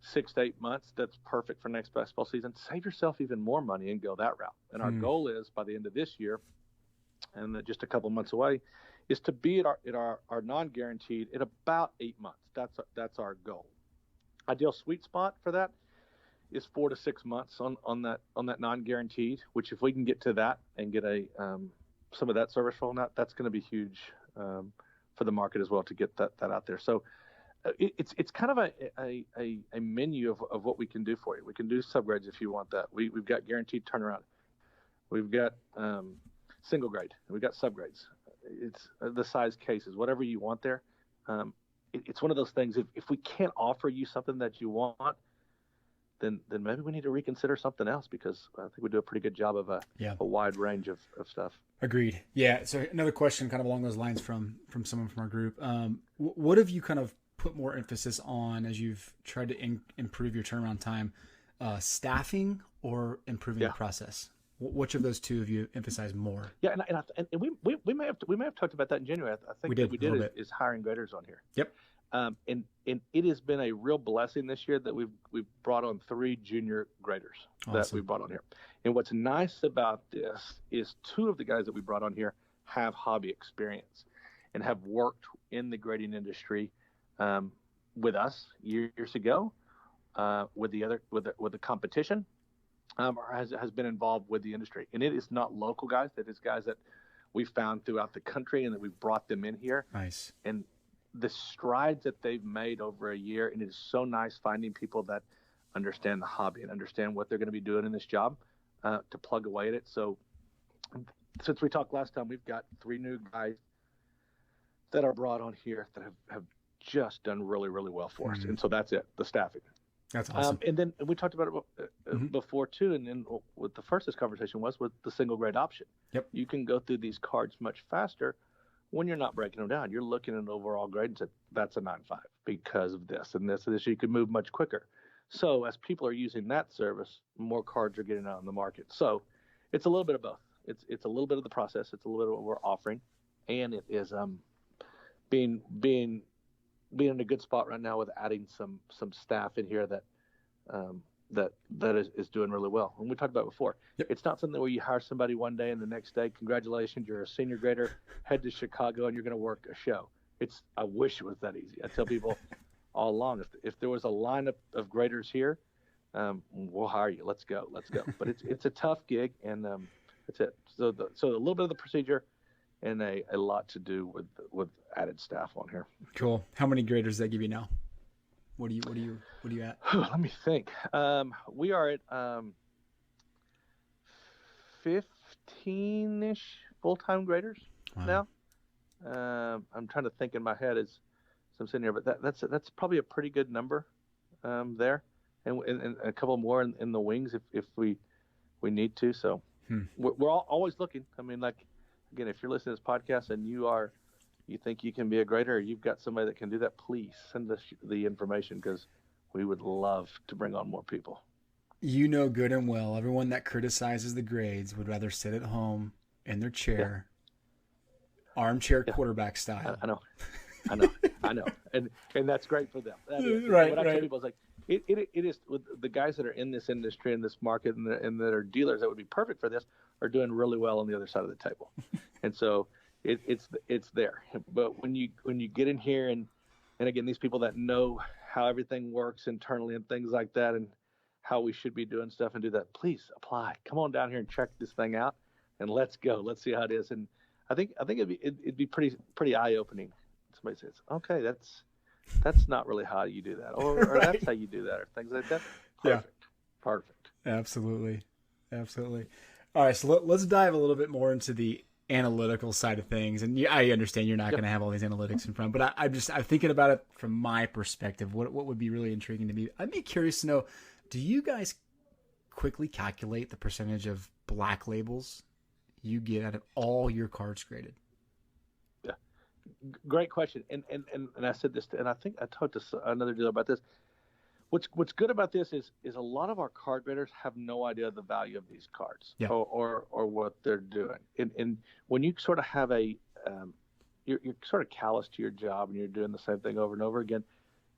6 to 8 months. That's perfect for next basketball season. Save yourself even more money and go that route. And our goal is by the end of this year, and just a couple months away, is to be at our non-guaranteed at about 8 months. That's our goal. Ideal sweet spot for that is 4 to 6 months on that non-guaranteed. Which if we can get to that and get some of that service rolling out, that's going to be huge for the market as well to get that out there. So it's kind of a menu of what we can do for you. We can do subgrades if you want that. We've got guaranteed turnaround. We've got single grade. We've got subgrades. It's the size cases, whatever you want there. It's one of those things. If we can't offer you something that you want, then maybe we need to reconsider something else, because I think we do a pretty good job of a wide range of stuff. Agreed. Yeah. So another question kind of along those lines from someone from our group. What have you kind of put more emphasis on as you've tried to improve your turnaround time, staffing or improving the process? Which of those two have you emphasized more? Yeah, and we may have talked about that in January. I think what we did is hiring graders on here. Yep. And it has been a real blessing this year that we've brought on 3 junior graders that we brought on here. And what's nice about this is 2 of the guys that we brought on here have hobby experience and have worked in the grading industry with us years ago, with the competition. Or has been involved with the industry. And it is not local guys. It is guys that we found throughout the country and that we've brought them in here. Nice. And the strides that they've made over a year, and it is so nice finding people that understand the hobby and understand what they're going to be doing in this job to plug away at it. So since we talked last time, we've got 3 new guys that are brought on here that have just done really, really well for us. And so that's it, the staffing. That's awesome. And then we talked about it before too, and then what the first this conversation was with the single grade option. Yep. You can go through these cards much faster when you're not breaking them down. You're looking at an overall grade and say, that's a 9.5 because of this and this and this. You can move much quicker. So as people are using that service, more cards are getting out on the market. So it's a little bit of both. It's a little bit of the process. It's a little bit of what we're offering, and it is being in a good spot right now with adding some staff in here that is doing really well. And we talked about it before. Yep. It's not something where you hire somebody one day and the next day, congratulations, you're a senior grader, head to Chicago and you're going to work a show. I wish it was that easy. I tell people all along, if there was a lineup of graders here, we'll hire you. Let's go. But it's a tough gig, and that's it. So a little bit of the procedure, and a lot to do with added staff on here. Cool. How many graders does that give you now? What are you at? Let me think. We are at 15-ish full-time graders now. I'm trying to think in my head as I'm sitting here, but that's probably a pretty good number there, and a couple more in the wings if we need to. So we're always looking. I mean, like, again, if you're listening to this podcast and you think you can be a grader, or you've got somebody that can do that, please send us the information, because we would love to bring on more people. You know good and well, everyone that criticizes the grades would rather sit at home in their chair, armchair quarterback style. I know. And that's great for them. That is, right. What I tell people is, like, it is with the guys that are in this industry, in this market, and that are dealers that would be perfect for this, are doing really well on the other side of the table. And so it's there. But when you get in here and again, these people that know how everything works internally and things like that, and how we should be doing stuff and do that, please apply. Come on down here and check this thing out, and let's go. Let's see how it is. And I think it'd be pretty eye opening. Somebody says, okay, that's not really how you do that, or right. That's how you do that, or things like that. Perfect. Absolutely. All right, so let's dive a little bit more into the analytical side of things. And I understand you're not going to have all these analytics in front, but I'm thinking about it from my perspective. What would be really intriguing to me? I'd be curious to know, do you guys quickly calculate the percentage of black labels you get out of all your cards graded? Yeah, great question. And I said this, and I think I talked to another dealer about this. What's good about this is a lot of our card graders have no idea the value of these cards or what they're doing. And when you sort of have a you're sort of callous to your job and you're doing the same thing over and over again.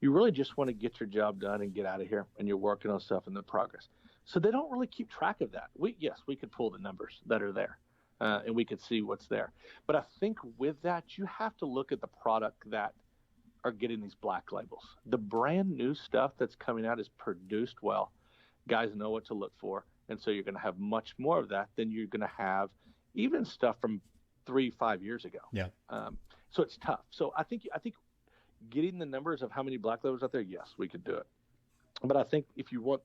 You really just want to get your job done and get out of here, and you're working on stuff in the progress. So they don't really keep track of that. We could pull the numbers that are there, and we could see what's there. But I think with that, you have to look at the product that are getting these black labels. The brand new stuff that's coming out is produced well. Guys know what to look for, and so you're going to have much more of that than you're going to have even stuff from 3-5 years ago. Yeah. So it's tough. So I think getting the numbers of how many black labels out there, yes, we could do it. But I think if you want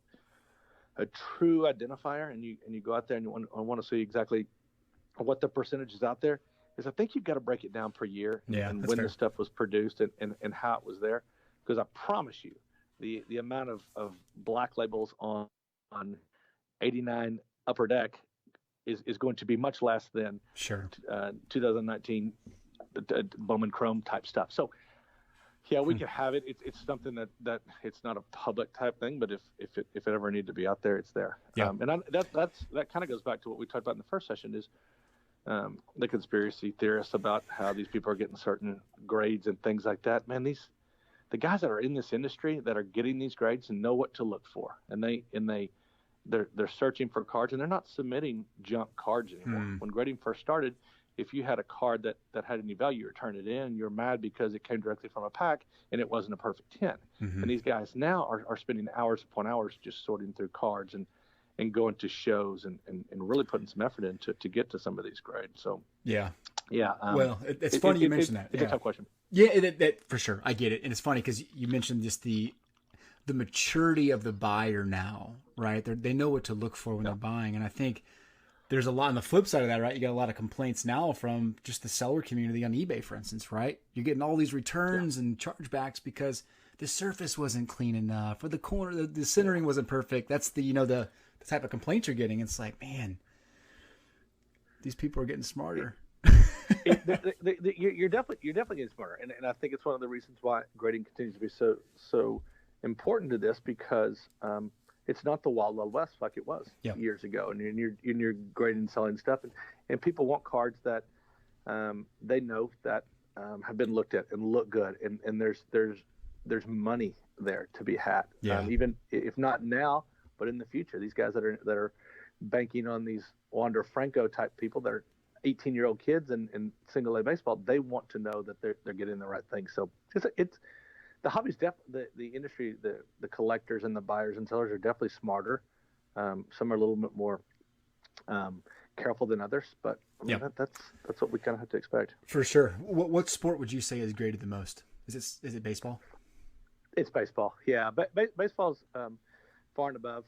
a true identifier and you go out there and you want to see exactly what the percentage is out there, is I think you've got to break it down per year and when fair. the stuff was produced and how it was there. Because I promise you, the amount of black labels on 89 Upper Deck is going to be much less than 2019 Bowman Chrome type stuff. So yeah, we can have it. It's something that it's not a public type thing, but if it ever needed to be out there, it's there. Yeah. That kind of goes back to what we talked about in the first session is the conspiracy theorists about how these people are getting certain grades and things like that. Man, the guys that are in this industry that are getting these grades and know what to look for, and they're searching for cards, and they're not submitting junk cards anymore. When grading first started, if you had a card that had any value, you return it in. You're mad because it came directly from a pack and it wasn't a perfect 10. And these guys now are spending hours upon hours just sorting through cards and going to shows and really putting some effort into to get to some of these grades. So yeah. Well, it's funny you mentioned that. It's a tough question. Yeah, that for sure. I get it. And it's funny because you mentioned just the maturity of the buyer now, right? They know what to look for when they're buying. And I think there's a lot on the flip side of that, right? You got a lot of complaints now from just the seller community on eBay, for instance, right? You're getting all these returns and chargebacks because the surface wasn't clean enough or the corner, the centering wasn't perfect. That's the type of complaints you're getting. It's like, man, these people are getting smarter. You're definitely getting smarter, and I think it's one of the reasons why grading continues to be so important to this, because it's not the wild west like it was years ago, and you're grading and selling stuff, and people want cards that they know that have been looked at and look good, and there's money there to be had, even if not now, but in the future. These guys that are banking on these Wander Franco type people that are 18-year-old kids in single A baseball, they want to know that they're getting the right thing. So it's the hobby's definitely the industry, the collectors and the buyers and sellers are definitely smarter. Some are a little bit more careful than others, but that's what we kind of have to expect. For sure. What sport would you say is graded the most? Is it baseball? It's baseball. Yeah, but baseball's far and above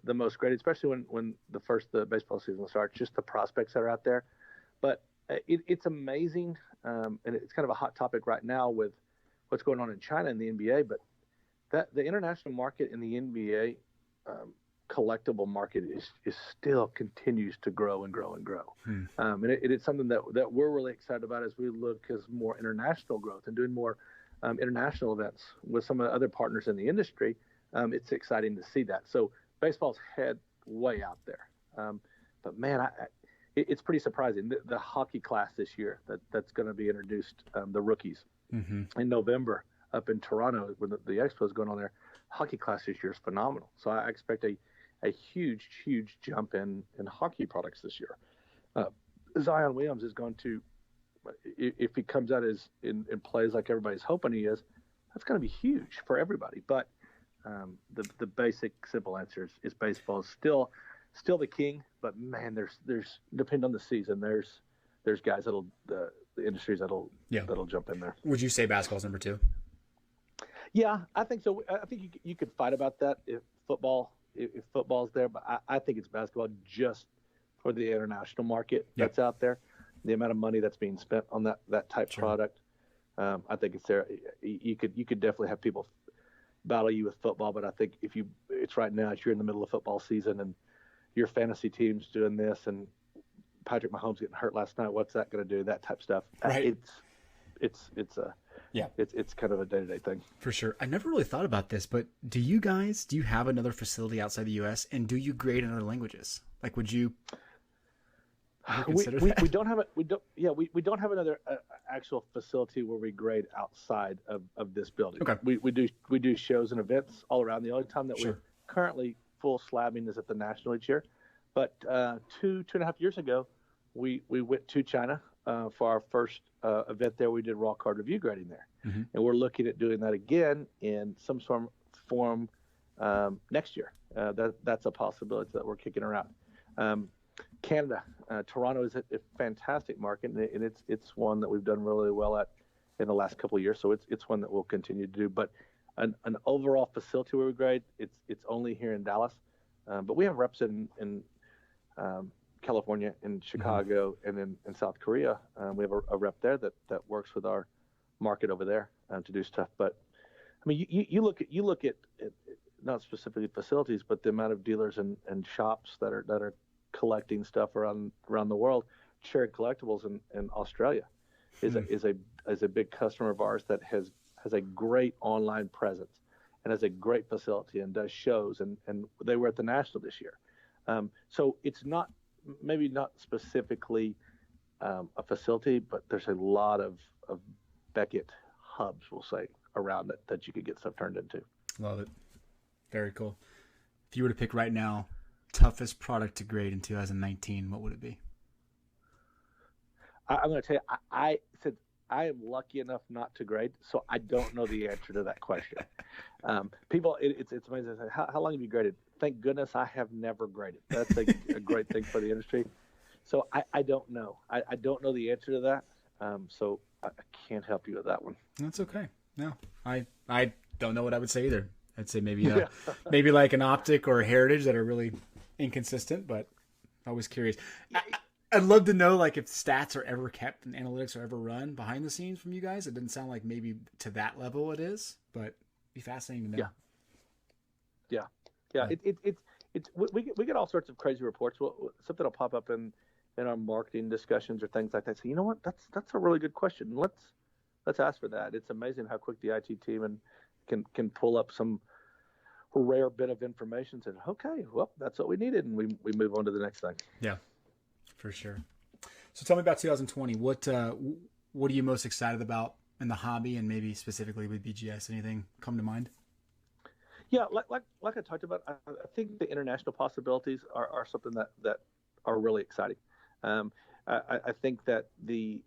the most graded, especially when the baseball season starts. Just the prospects that are out there, but it's amazing, and it's kind of a hot topic right now with what's going on in China and the NBA. But that the international market in the NBA collectible market is still continues to grow and grow and grow, and it's something that we're really excited about as we look as more international growth and doing more international events with some of the other partners in the industry. It's exciting to see that. So baseball's head way out there. But man, it's pretty surprising. The hockey class this year that's going to be introduced, the rookies in November up in Toronto when the Expo is going on there. Hockey class this year is phenomenal. So I expect a huge jump in hockey products this year. Zion Williams is going to, if he comes out as in plays like everybody's hoping he is, that's going to be huge for everybody. But the basic simple answer is baseball is still the king, but man, there's depending on the season, there's guys the industries that'll jump in there. Would you say basketball's number 2? Yeah, I think so. I think you could fight about that if football's there, but I think it's basketball just for the international market that's out there, the amount of money that's being spent on that type product. I think it's there. You could definitely have people battle you with football, but I think if you're in the middle of football season and your fantasy team's doing this and Patrick Mahomes getting hurt last night, what's that going to do? That type stuff. Right. It's kind of a day-to-day thing. For sure. I never really thought about this, but do you have another facility outside the U.S. and do you grade in other languages? Like, would you? ever consider that? We don't have we don't have another actual facility where we grade outside of this building. Okay. We do shows and events all around. The only time that Sure. we're currently full slabbing is at the national each year. But 2.5 years ago, we went to China for our first event there. We did raw card review grading there, Mm-hmm. and we're looking at doing that again in some form next year. That's a possibility that we're kicking around. Canada, Toronto is a fantastic market, and it's one that we've done really well at in the last couple of years. So it's one that we'll continue to do. But an overall facility where we grade, it's only here in Dallas, but we have reps in California, in Chicago, and in South Korea. We have a rep there that works with our market over there to do stuff. But I mean, you look at not specifically facilities, but the amount of dealers and shops that are collecting stuff around the world. Cherry Collectibles in Australia is a big customer of ours that has a great online presence and has a great facility and does shows, and they were at the National this year. So it's maybe not specifically a facility, but there's a lot of Beckett hubs, we'll say, around it that you could get stuff turned into. Love it. Very cool. If you were to pick right now, toughest product to grade in 2019, what would it be? I'm going to tell you, I said I am lucky enough not to grade, so I don't know the answer to that question. People, it's amazing. How long have you graded? Thank goodness I have never graded. That's a great thing for the industry. So I don't know. I don't know the answer to that. So I can't help you with that one. That's okay. No, I don't know what I would say either. I'd say maybe maybe like an Optic or a Heritage that are really inconsistent, but always curious. I'd love to know like if stats are ever kept and analytics are ever run behind the scenes from you guys. It doesn't sound like maybe to that level it is, but it'd be fascinating to know. Yeah. We get all sorts of crazy reports. Something will pop up in our marketing discussions or things like that. So you know what? That's a really good question. Let's ask for that. It's amazing how quick the IT team can pull up some rare bit of information and say, okay, well, that's what we needed, and we move on to the next thing. Yeah, for sure. So tell me about 2020. What are you most excited about in the hobby, and maybe specifically with BGS? Anything come to mind? Yeah, like I talked about, I think the international possibilities are something that are really exciting. I think that the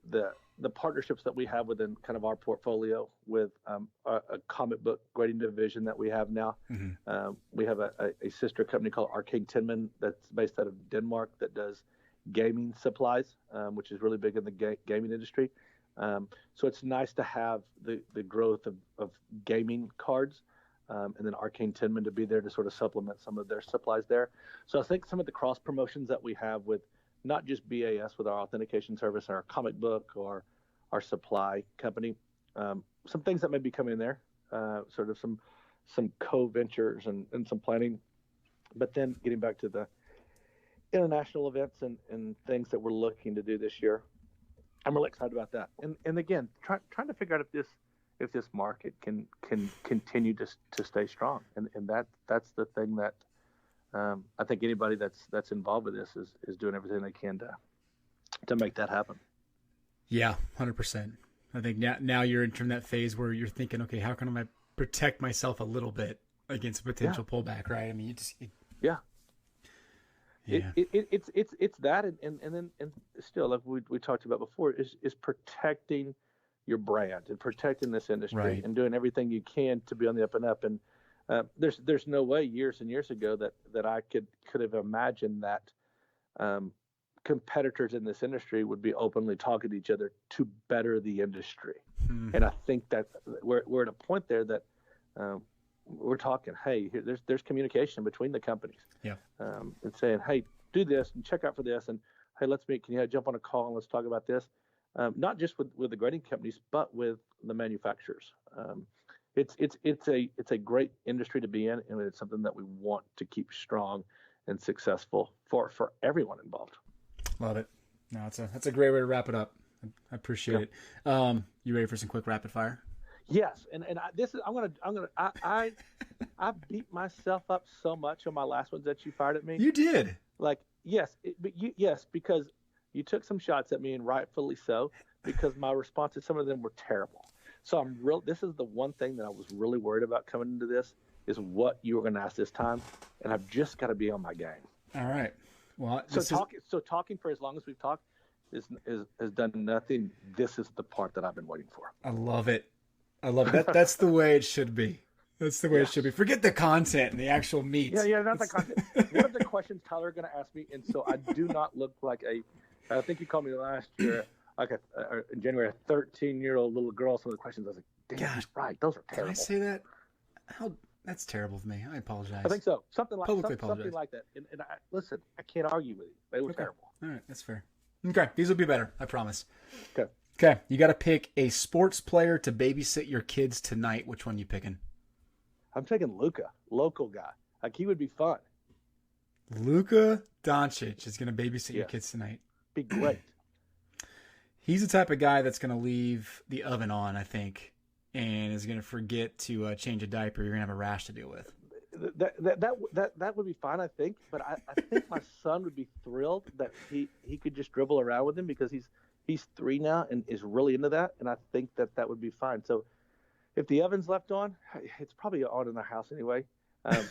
partnerships that we have within kind of our portfolio with a comic book grading division that we have now. Mm-hmm. We have a sister company called Arcade Tinman that's based out of Denmark that does gaming supplies, which is really big in the gaming industry. So it's nice to have the growth of gaming cards, and then Arcade Tinman to be there to sort of supplement some of their supplies there. So I think some of the cross promotions that we have with not just BAS with our authentication service and our comic book or our supply company, some things that may be coming there, sort of some co-ventures and some planning. But then getting back to the international events and things that we're looking to do this year, I'm really excited about that. And again, trying to figure out if this market can continue to stay strong. And that's the thing that I think anybody that's involved with this is doing everything they can to make that happen. Yeah, 100%. I think now you're entering that phase where you're thinking, okay, how can I protect myself a little bit against a potential pullback, right? I mean, Yeah. It's that, and then still, like we talked about before, is protecting your brand and protecting this industry, right, and doing everything you can to be on the up and up. And there's no way years and years ago that I could have imagined that competitors in this industry would be openly talking to each other to better the industry. And I think that we're at a point there that we're talking, hey, there's communication between the companies, and saying, hey, do this and check out for this, and hey, let's meet. Can you jump on a call and let's talk about this? Not just with the grading companies, but with the manufacturers. It's a great industry to be in, and it's something that we want to keep strong and successful for everyone involved. Love it. No, that's a great way to wrap it up. I appreciate it. You ready for some quick rapid fire? Yes, and I beat myself up so much on my last ones that you fired at me. You did. Like yes, because You took some shots at me, and rightfully so, because my response to some of them were terrible. So this is the one thing that I was really worried about coming into this, is what you were going to ask this time, and I've just got to be on my game. All right. Well, so talking for as long as we've talked has done nothing. This is the part that I've been waiting for. I love it. That's the way it should be. That's the way it should be. Forget the content and the actual meat. Yeah, not the content. What are the questions Tyler going to ask me? And so I do not look like I think you called me last year, in January, a 13-year-old little girl. Some of the questions I was like, damn, he's right. Those are terrible. Did I say that? That's terrible of me. I apologize. I think so. Something like that. And listen, I can't argue with you. They were terrible. All right, that's fair. Okay, these will be better. I promise. Okay. You got to pick a sports player to babysit your kids tonight. Which one you picking? I'm taking Luka, local guy. Like, he would be fun. Luka Doncic is going to babysit your kids tonight. Be great. He's the type of guy that's going to leave the oven on, I think, and is going to forget to change a diaper. You're going to have a rash to deal with. That would be fine, I think. But I think my son would be thrilled that he could just dribble around with him, because he's 3 now and is really into that, and I think that would be fine. So if the oven's left on, it's probably on in the house anyway.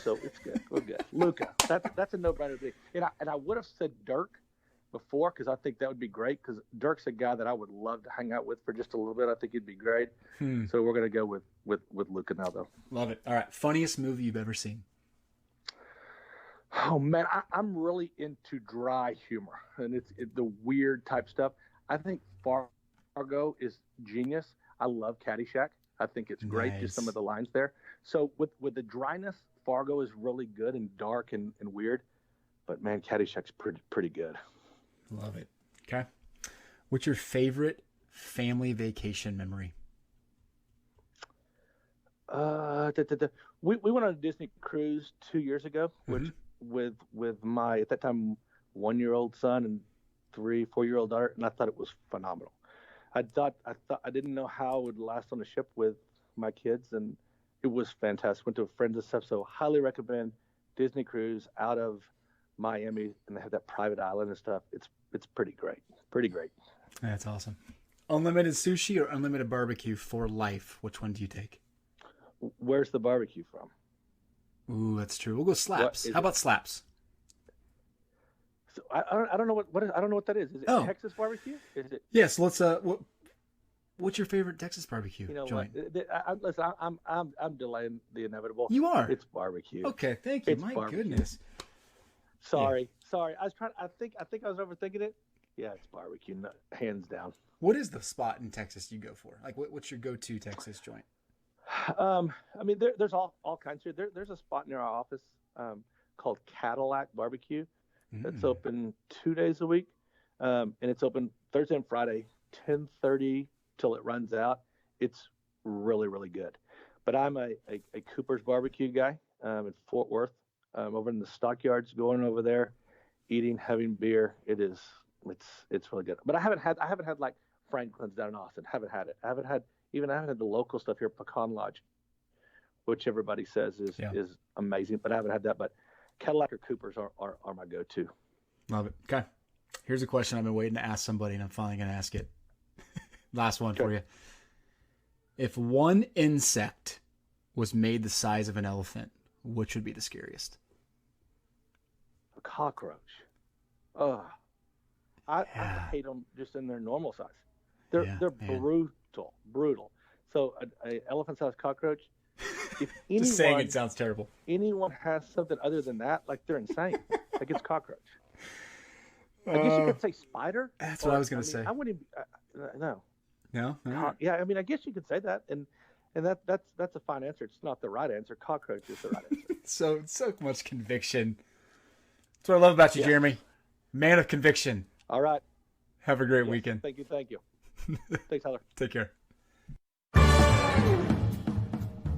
So it's good. We're good. Luka, that's a no-brainer to me. And I would have said Dirk before, because I think that would be great, because Dirk's a guy that I would love to hang out with for just a little bit. I think he'd be great. So we're going to go with Luka now, though. Love it. All right. Funniest movie you've ever seen? Oh, man, I'm really into dry humor, and it's the weird type stuff. I think Fargo is genius. I love Caddyshack. I think it's great, just some of the lines there. So with the dryness, Fargo is really good and dark and weird. But, man, Caddyshack's pretty good. Love it. Okay. What's your favorite family vacation memory? We went on a Disney cruise 2 years ago, which with my, at that time, 1-year-old son and 3-4-year-old daughter, and I thought it was phenomenal. I didn't know how it would last on the ship with my kids, and it was fantastic. Went to friends and stuff, so highly recommend Disney cruise out of Miami, and they have that private island and stuff. It's pretty great. Pretty great. That's awesome. Unlimited sushi or unlimited barbecue for life? Which one do you take? Where's the barbecue from? Ooh, that's true. We'll go slaps. How about slaps? So I don't know what I don't know what that is. Is it Texas barbecue? Is it? Yes. Let's. What's your favorite Texas barbecue joint? Listen, I'm delaying the inevitable. You are. It's barbecue. Okay, thank you. My goodness. Sorry. I was trying. I think I was overthinking it. Yeah, it's barbecue, hands down. What is the spot in Texas you go for? Like, what's your go-to Texas joint? I mean, there's all kinds here. There's a spot near our office called Cadillac Barbecue. It's open 2 days a week, and it's open Thursday and Friday, 10:30 till it runs out. It's really, really good. But I'm a Cooper's Barbecue guy in Fort Worth, over in the stockyards, going over there, eating, having beer. It's really good. But I haven't had like Franklin's down in Austin. Haven't had it. I haven't had the local stuff here, Pecan Lodge, which everybody says is amazing. But I haven't had that. But Cadillac or Cooper's are my go-to. Love it. Okay. Here's a question I've been waiting to ask somebody, and I'm finally going to ask it. Last one for you. If one insect was made the size of an elephant, which would be the scariest? A cockroach. I hate them just in their normal size. They're brutal. So a elephant-sized cockroach. If anyone, just saying it sounds terrible. Anyone has something other than that, like, they're insane. Like, it's cockroach. I guess you could say spider. That's what I was going to say. I wouldn't. No. No. Yeah, I mean, I guess you could say that, and that's a fine answer. It's not the right answer. Cockroach is the right answer. so much conviction. That's what I love about you, Jeremy. Man of conviction. All right. Have a great weekend. Thank you. Thanks, Tyler. Take care.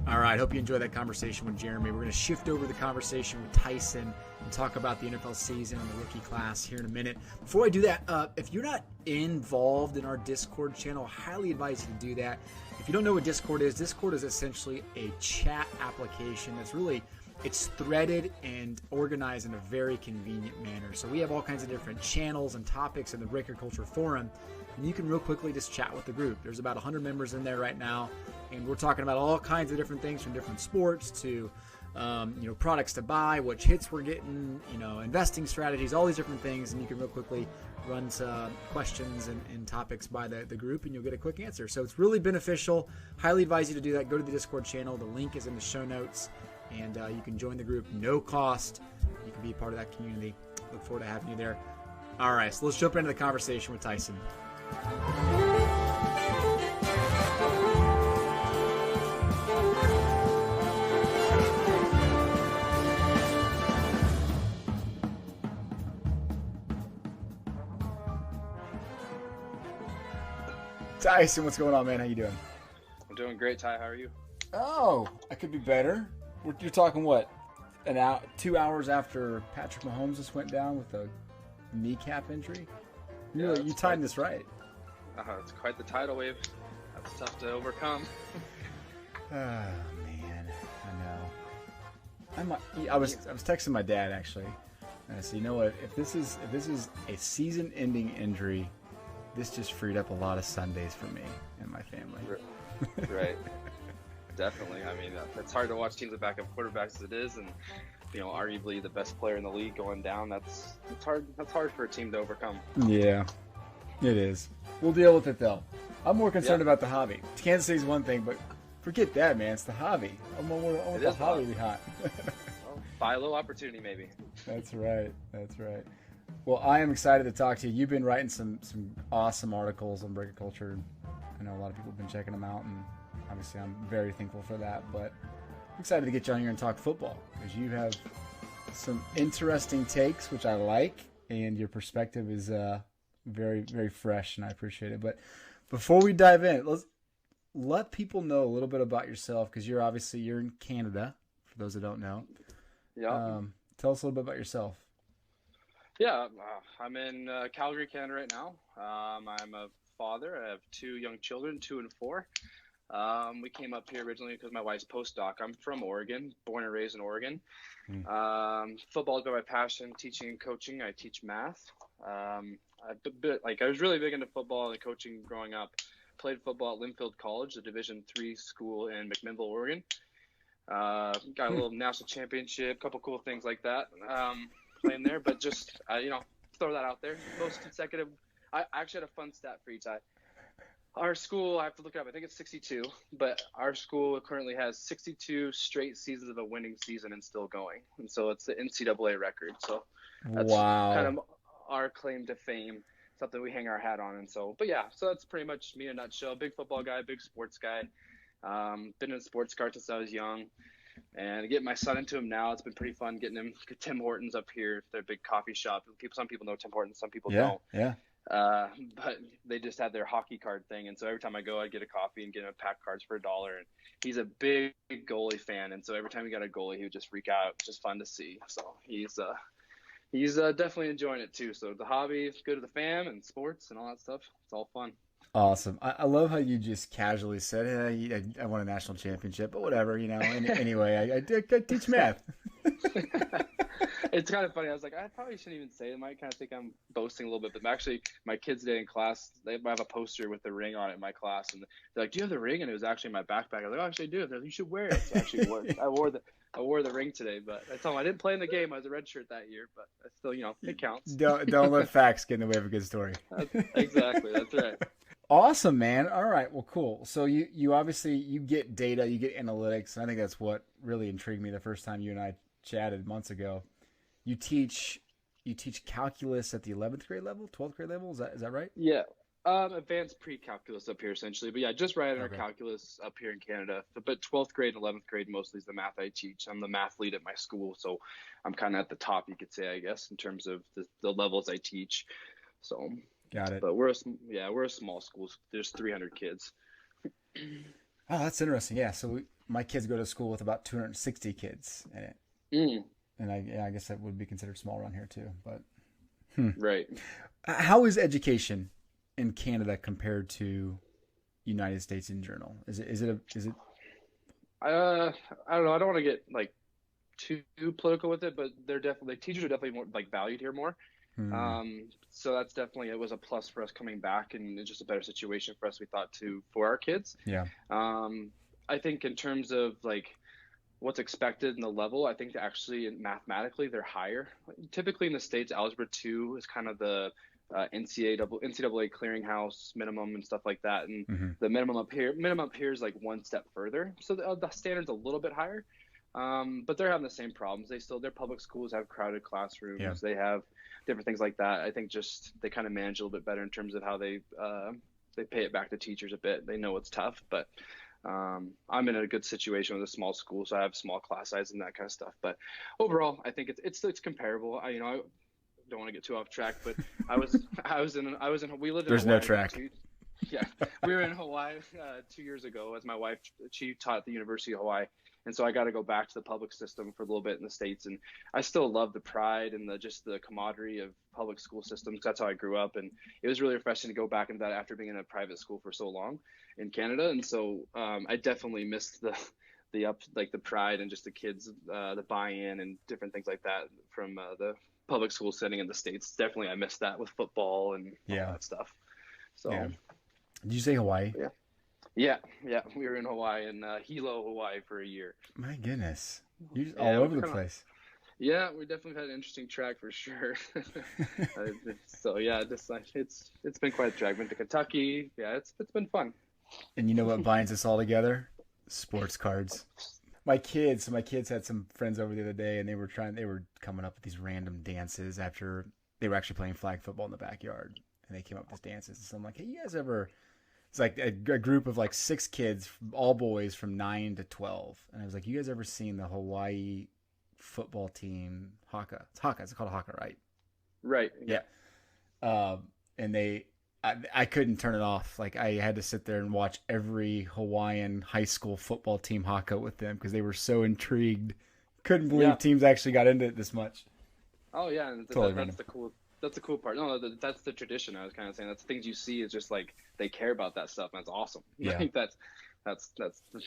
All right, hope you enjoyed that conversation with Jeremy. We're going to shift over the conversation with Tyson and talk about the NFL season and the rookie class here in a minute. Before I do that, if you're not involved in our Discord channel, I highly advise you to do that. If you don't know what Discord is essentially a chat application that's really it's threaded and organized in a very convenient manner. So we have all kinds of different channels and topics in the Breaker Culture Forum, and you can real quickly just chat with the group. There's about 100 members in there right now, and we're talking about all kinds of different things, from different sports to products to buy, which hits we're getting, investing strategies, all these different things, and you can real quickly run questions and topics by the group, and you'll get a quick answer. So it's really beneficial. Highly advise you to do that. Go to the Discord channel. The link is in the show notes, and you can join the group, no cost. You can be a part of that community. Look forward to having you there. All right, so let's jump into the conversation with Tyson. Tyson, what's going on, man? How you doing? I'm doing great, Ty. How are you? Oh, I could be better. You're talking what? 2 hours after Patrick Mahomes just went down with a kneecap injury? You timed this right. It's quite the tidal wave. That's tough to overcome. Oh man, I know. I was texting my dad actually, and I said, you know what? If this is a season-ending injury, this just freed up a lot of Sundays for me and my family. Right. Definitely. I mean, it's hard to watch teams with backup quarterbacks as it is, and arguably the best player in the league going down. That's hard. That's hard for a team to overcome. Yeah, it is. We'll deal with it though. I'm more concerned about the hobby. Kansas City's one thing, but forget that, man. It's the hobby. I want the hobby to be hot. Well, buy a little opportunity, maybe. That's right. Well, I am excited to talk to you. You've been writing some awesome articles on Breaker Culture. I know a lot of people have been checking them out, and obviously I'm very thankful for that. But I'm excited to get you on here and talk football, because you have some interesting takes, which I like, and your perspective is very, very fresh, and I appreciate it. But before we dive in, let's let people know a little bit about yourself, because you're in Canada, for those that don't know. Yeah. Tell us a little bit about yourself. Yeah, I'm in Calgary, Canada right now. I'm a father. I have 2 young children, 2 and 4. We came up here originally because my wife's postdoc. I'm from Oregon, born and raised in Oregon. Football has been my passion. Teaching and coaching. I teach math. I was really big into football and coaching growing up. Played football at Linfield College, a Division III school in McMinnville, Oregon. Got a little national championship, a couple cool things like that. Playing there, but just throw that out there. Most consecutive. I actually had a fun stat for you, Ty. Our school, I have to look it up. I think it's 62, but our school currently has 62 straight seasons of a winning season and still going, and so it's the NCAA record. So that's kind of our claim to fame, something we hang our hat on. And so, but yeah, so that's pretty much me in a nutshell. Big football guy, big sports guy. Been in sports car since I was young. And getting my son into him now, it's been pretty fun getting him. Tim Hortons up here, they're a big coffee shop. Some people know Tim Hortons, some people don't. Yeah. But they just had their hockey card thing, and so every time I go, I'd get a coffee and get him a pack of cards for $1. And he's a big goalie fan, and so every time he got a goalie, he would just freak out. It's just fun to see. So he's definitely enjoying it too. So the hobby is good to the fam and sports and all that stuff. It's all fun. Awesome. I love how you just casually said, hey, I won a national championship, but whatever, anyway, I teach math. It's kind of funny. I was like, I probably shouldn't even say it. I might kind of think I'm boasting a little bit, but actually my kids today in class, they have a poster with the ring on it in my class, and they're like, do you have the ring? And it was actually in my backpack. I was like, oh, actually I do. They're like, you should wear it. So I wore the ring today, but I told them I didn't play in the game. I was a red shirt that year, but I still, it counts. Don't let facts get in the way of a good story. Exactly. That's right. Awesome, man. All right. Well, cool. So you obviously, you get data, you get analytics. And I think that's what really intrigued me the first time you and I chatted months ago. You teach calculus at the 11th grade level, 12th grade level. Is that right? Yeah. Advanced pre-calculus up here essentially, but yeah, just right under calculus up here in Canada. But 12th grade and 11th grade mostly is the math I teach. I'm the math lead at my school, so I'm kind of at the top, you could say, I guess, in terms of the levels I teach. So got it. But we're a small school. There's 300 kids. Oh, that's interesting. Yeah, so my kids go to school with about 260 kids in it. And I guess that would be considered small around here too. But right. How is education in Canada compared to United States in general? Is it? I don't know. I don't want to get too political with it, but teachers are definitely more like valued here more. So that's definitely, it was a plus for us coming back, and it's just a better situation for us, we thought, for our kids. Yeah. I think in terms of like what's expected in the level, I think that actually mathematically they're higher. Typically in the States, Algebra 2 is kind of the NCAA clearinghouse minimum and stuff like that. And the minimum up here is like one step further. So the standard's a little bit higher. But they're having the same problems. Their public schools have crowded classrooms. Yeah. They have different things like that. I think just they kind of manage a little bit better in terms of how they pay it back to teachers a bit. They know it's tough, but I'm in a good situation with a small school, so I have small class size and that kind of stuff. But overall, I think it's comparable. I don't want to get too off track, but we lived in There's Hawaii no track. Yeah, we were in Hawaii 2 years ago. As my wife, she taught at the University of Hawaii, and so I got to go back to the public system for a little bit in the States. And I still love the pride and just the camaraderie of public school systems. That's how I grew up, and it was really refreshing to go back into that after being in a private school for so long in Canada. And so I definitely missed the pride and just the kids, the buy-in and different things like that from the public school setting in the States. Definitely, I missed that with football and all that stuff. So. Yeah. Did you say Hawaii? Yeah. We were in Hawaii, in Hilo, Hawaii, for a year. My goodness, you're all over the place. Yeah, we definitely had an interesting track for sure. So yeah, it's been quite a drag. Been to Kentucky. Yeah, it's been fun. And you know what binds us all together? Sports cards. My kids had some friends over the other day, and they were coming up with these random dances after they were actually playing flag football in the backyard, and they came up with these dances. And so I'm like, hey, you guys ever? It's like a group of like 6 kids, all boys from 9 to 12, and I was like, you guys ever seen the Hawaii football team Haka? It's Haka. It's called Haka, right? Right. Yeah. And I couldn't turn it off. Like, I had to sit there and watch every Hawaiian high school football team Haka with them because they were so intrigued. Couldn't believe teams actually got into it this much. Oh yeah, and that's the cool part. No, that's the tradition. I was kind of saying that's the things you see is just like they care about that stuff, and that's awesome. Yeah. I think that's I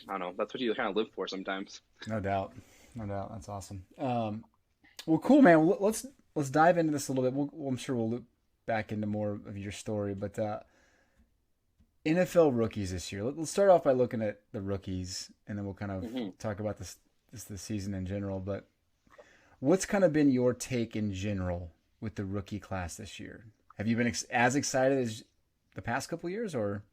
don't know, that's what you kind of live for sometimes. No doubt. That's awesome. Well, cool, man. Well, let's dive into this a little bit. I'm sure we'll loop back into more of your story, but NFL rookies this year. Let's start off by looking at the rookies, and then we'll kind of talk about this season in general. But what's kind of been your take in general with the rookie class this year? Have you been as excited as the past couple of years, or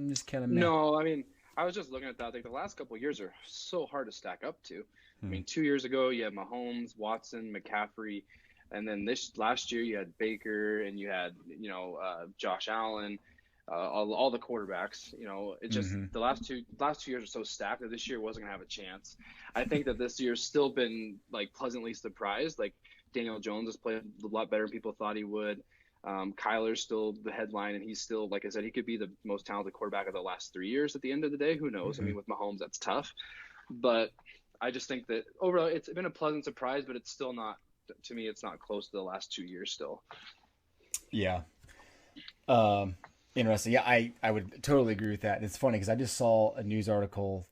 just kind of? No, I mean, I was just looking at that. I think the last couple of years are so hard to stack up to. I mean, 2 years ago you had Mahomes, Watson, McCaffrey, and then last year you had Baker, and you had Josh Allen, all the quarterbacks. It just the last two years are so stacked that this year wasn't gonna have a chance. I think that this year's still been like pleasantly surprised. Like Daniel Jones has played a lot better than people thought he would. Kyler's still the headline, and he's still, like I said, he could be the most talented quarterback of the last 3 years at the end of the day. Who knows? I mean, with Mahomes, that's tough. But I just think that overall it's been a pleasant surprise, but it's still not, to me, it's not close to the last 2 years still. Yeah. Interesting. Yeah, I would totally agree with that. And it's funny because I just saw a news article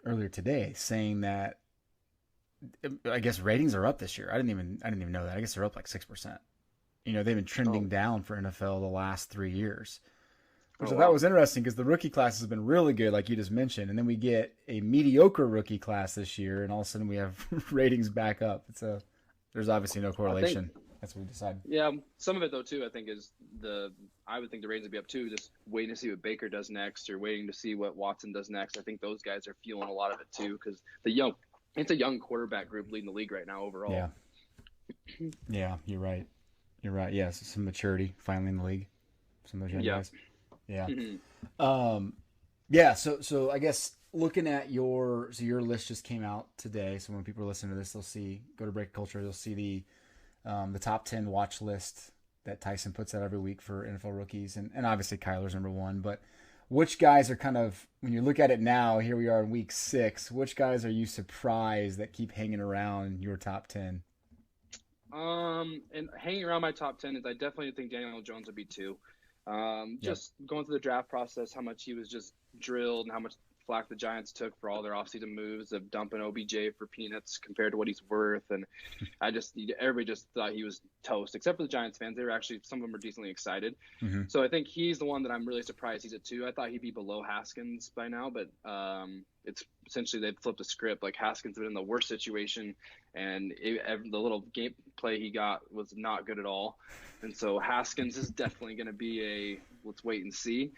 earlier today saying that I guess ratings are up this year. I didn't even know that. I guess they're up like 6%. They've been trending down for NFL the last 3 years. So that was interesting because the rookie class has been really good, like you just mentioned. And then we get a mediocre rookie class this year, and all of a sudden we have ratings back up. There's obviously no correlation. That's what we decided. Yeah, some of it, though, too, I think is I would think the ratings would be up, too, just waiting to see what Baker does next or waiting to see what Watson does next. I think those guys are feeling a lot of it, too, because it's a young quarterback group leading the league right now overall. Yeah. Yeah, you're right. Yeah, so some maturity finally in the league. Some of those young guys. Yeah. Yeah. So I guess looking at your list just came out today. So when people are listening to this, they'll go to Break Culture. They'll see the top 10 watch list that Tyson puts out every week for NFL rookies, and obviously Kyler's number 1. But which guys are kind of, when you look at it now, here we are in week 6. Which guys are you surprised that keep hanging around your top 10? And hanging around my top 10 is I definitely think Daniel Jones would be 2. Just going through the draft process, how much he was just drilled and how much flack the Giants took for all their offseason moves of dumping OBJ for peanuts compared to what he's worth. And everybody just thought he was toast, except for the Giants fans. They were actually, some of them were decently excited. Mm-hmm. So I think he's the one that I'm really surprised he's at 2. I thought he'd be below Haskins by now, but it's essentially they've flipped a script. Like Haskins was in the worst situation, and the little gameplay he got was not good at all. And so Haskins is definitely going to be a let's wait and see.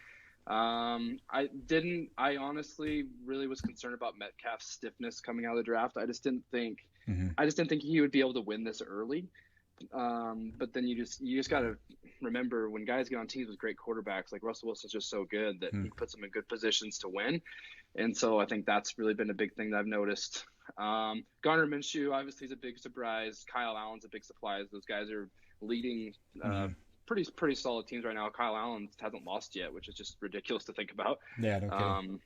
I honestly really was concerned about Metcalf's stiffness coming out of the draft. I just didn't think he would be able to win this early. But then you just got to remember when guys get on teams with great quarterbacks, like Russell Wilson's just so good that he puts them in good positions to win. And so I think that's really been a big thing that I've noticed. Garner Minshew obviously is a big surprise. Kyle Allen's a big surprise. Those guys are leading pretty solid teams right now. Kyle Allen hasn't lost yet, which is just ridiculous to think about. Yeah, no kidding.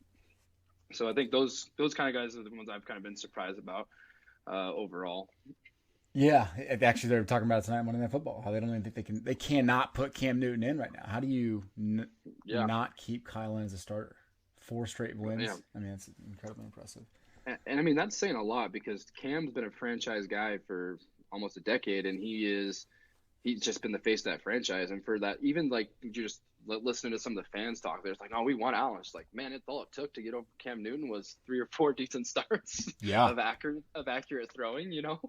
So I think those kind of guys are the ones I've kind of been surprised about overall. Yeah, actually, they were talking about it tonight on Monday Night Football. How they don't even think they cannot put Cam Newton in right now. How do you not keep Kyle Allen as a starter? 4 straight wins. Yeah. I mean, it's incredibly impressive. And I mean, that's saying a lot because Cam's been a franchise guy for almost a decade, and he's just been the face of that franchise. And for that, even like you just listening to some of the fans talk, there's like, oh, we want Allen. It's like, man, all it took to get over Cam Newton was 3 or 4 decent starts of accurate throwing. You know,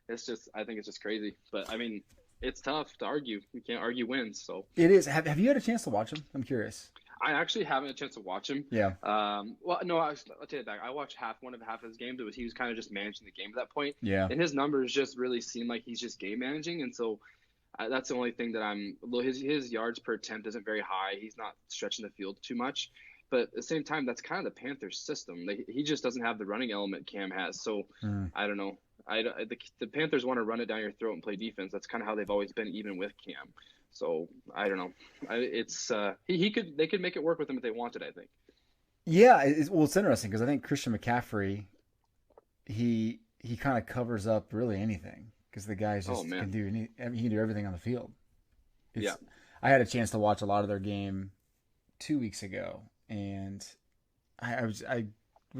it's just, I think it's just crazy. But I mean, it's tough to argue. You can't argue wins. So it is. Have you had a chance to watch him? I'm curious. I actually haven't had a chance to watch him. Yeah. Well, no, I'll take it back. I watched half of his games. He was kind of just managing the game at that point. Yeah. And his numbers just really seem like he's just game managing. And so that's the only thing that his yards per attempt isn't very high. He's not stretching the field too much. But at the same time, that's kind of the Panthers system. He just doesn't have the running element Cam has. So I don't know. The Panthers want to run it down your throat and play defense. That's kind of how they've always been, even with Cam. So I don't know. They could make it work with him if they wanted, I think. Yeah, it's interesting because I think Christian McCaffrey, he kind of covers up really anything because the guys just can do he can do everything on the field. I had a chance to watch a lot of their game 2 weeks ago, and I was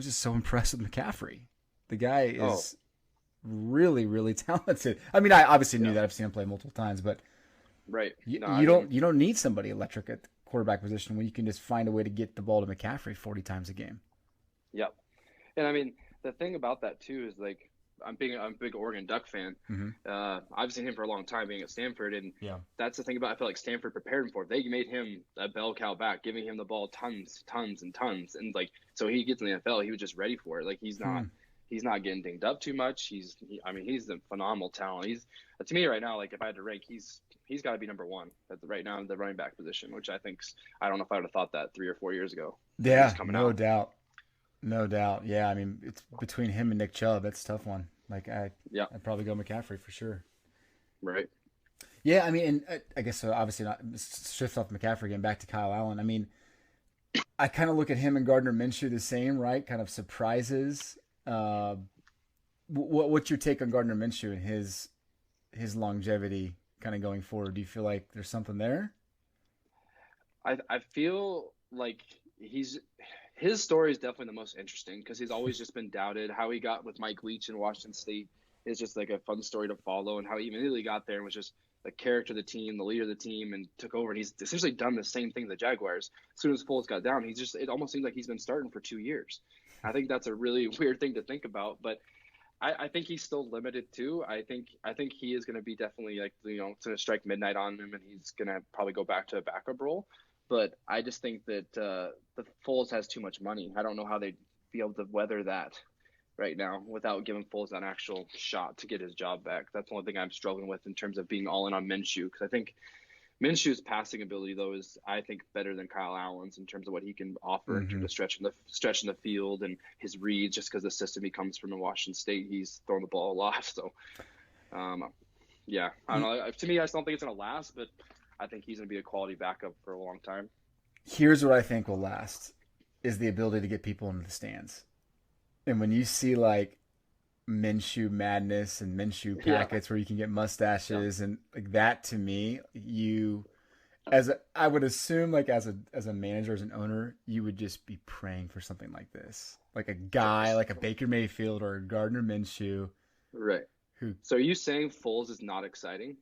just so impressed with McCaffrey. The guy is really, really talented. I mean, I obviously knew that. I've seen him play multiple times, but. Right. You don't need somebody electric at the quarterback position when you can just find a way to get the ball to McCaffrey 40 times a game. Yep. And I mean, the thing about that too is like I'm a big Oregon Duck fan. Mm-hmm. I've seen him for a long time being at Stanford, and that's the thing about I feel like Stanford prepared him for. They made him a bell cow back, giving him the ball tons and tons, and like so he gets in the NFL, he was just ready for it. Like he's not getting dinged up too much. He's a phenomenal talent. He's to me right now, like if I had to rank, he's got to be number 1 right now in the running back position, which I don't know if I would have thought that 3 or 4 years ago. Yeah, no doubt. Yeah, I mean, it's between him and Nick Chubb. That's a tough one. Like I'd probably go McCaffrey for sure. Right. Yeah, I mean, and I guess so. Obviously, not shift off McCaffrey again back to Kyle Allen. I mean, I kind of look at him and Gardner Minshew the same, right? Kind of surprises. What's your take on Gardner Minshew and his longevity kind of going forward? Do you feel like there's something there? I feel like his story is definitely the most interesting because he's always just been doubted. How he got with Mike Leach in Washington State is just like a fun story to follow, and how he immediately got there and was just the character of the team, the leader of the team, and took over. And he's essentially done the same thing the Jaguars. As soon as Foles got down, it almost seems like he's been starting for 2 years. I think that's a really weird thing to think about, but I think he's still limited too. I think he is going to be definitely like, it's going to strike midnight on him, and he's going to probably go back to a backup role. But I just think that the Foles has too much money. I don't know how they'd be able to weather that right now without giving Foles an actual shot to get his job back. That's the only thing I'm struggling with in terms of being all in on Minshew, because I think Minshew's passing ability, though, is I think better than Kyle Allen's in terms of what he can offer in terms of stretching the field and his reads. Just because the system he comes from in Washington State, he's throwing the ball a lot. So, I don't know. To me, I still don't think it's going to last, but I think he's going to be a quality backup for a long time. Here's what I think will last is the ability to get people into the stands. And when you see like Minshew madness and Minshew packets where you can get mustaches and like that, to me, I would assume, like as a manager, as an owner, you would just be praying for something like this, like a guy like a Baker Mayfield or a Gardner Minshew, Right. who. So are you saying Foles is not exciting?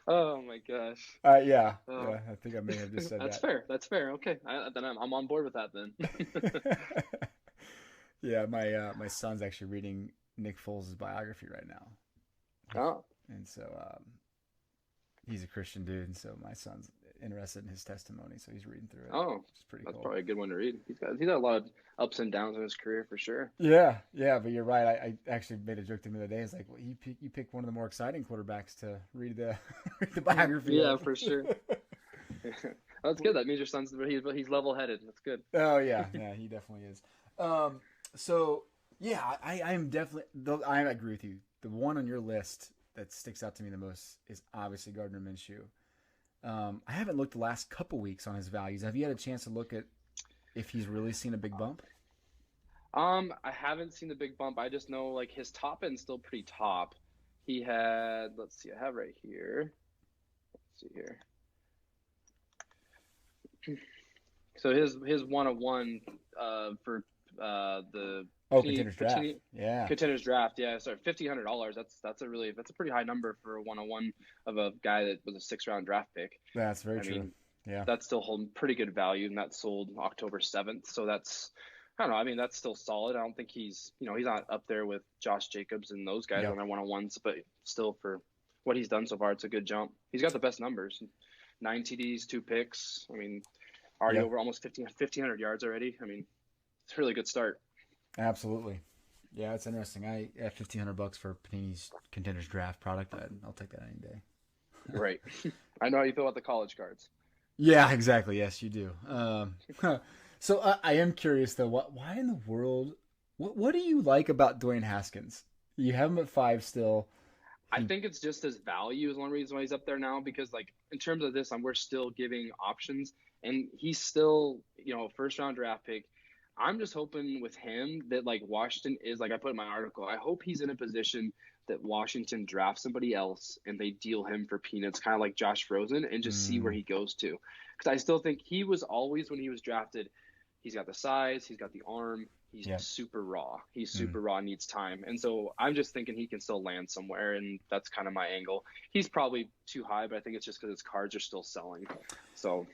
Oh my gosh. Yeah, Oh. I think I may have just said That's that. fair. That's fair. Okay. Then I'm on board with that then. Yeah, my son's actually reading Nick Foles' biography right now. Oh. And so he's a Christian dude, and so my son's interested in his testimony, so he's reading through it. Oh, which is pretty that's cool. probably a good one to read. He's got a lot of ups and downs in his career for sure. Yeah, but you're right. I actually made a joke to him the other day. It's like, well, you picked one of the more exciting quarterbacks to read the read the biography. Yeah, of. for sure. That's good. That means your son's he's level headed. That's good. Oh yeah, he definitely is. So yeah, I am definitely. I agree with you. The one on your list that sticks out to me the most is obviously Gardner Minshew. I haven't looked the last couple weeks on his values. Have you had a chance to look at if he's really seen a big bump? I haven't seen the big bump. I just know like his top end's still pretty top. He had, let's see, I have right here. Let's see here. So his 101 for the Contenders Draft. Contenders Draft. Yeah, sorry, $1,500. That's a pretty high number for a 101 of a guy that was a 6th round draft pick. That's very true. Mean, yeah, that's still holding pretty good value, and that sold October 7th. So that's, I don't know. I mean, that's still solid. I don't think he's not up there with Josh Jacobs and those guys on their 101s, but still for what he's done so far, it's a good jump. He's got the best numbers: 9 TDs, 2 picks. I mean, already over almost 1,500 yards already. I mean, it's a really good start. Absolutely. Yeah, it's interesting. I at $1,500 for Panini's Contenders Draft product. I'll take that any day. Right. I know how you feel about the college cards. Yeah, exactly. Yes, you do. So I am curious though. Why in the world? What do you like about Dwayne Haskins? You have him at 5 still. I think it's just his value is one reason why he's up there now, because like in terms of this, we're still giving options, and he's still 1st round draft pick. I'm just hoping with him that like Washington is, like I put in my article, I hope he's in a position that Washington drafts somebody else and they deal him for peanuts, kind of like Josh Rosen, and just see where he goes to. Because I still think he was always, when he was drafted, he's got the size, he's got the arm, he's super raw. He's super raw, needs time. And so I'm just thinking he can still land somewhere, and that's kind of my angle. He's probably too high, but I think it's just because his cards are still selling. So...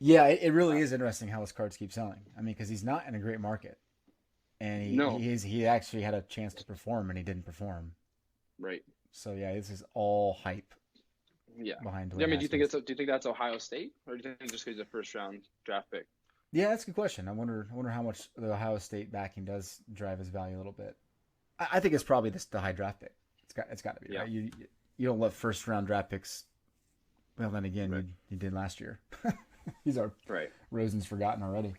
Yeah, it really is interesting how his cards keep selling. I mean, because he's not in a great market, and he actually had a chance to perform, and he didn't perform. Right. So yeah, this is all hype. Yeah. Behind. I mean, do you think that's Ohio State, or do you think just because he's a 1st round draft pick? Yeah, that's a good question. I wonder how much the Ohio State backing does drive his value a little bit. I think it's probably the high draft pick. It's got to be right. You don't let 1st round draft picks. Well, then again, you did last year. These are Rosen's forgotten already.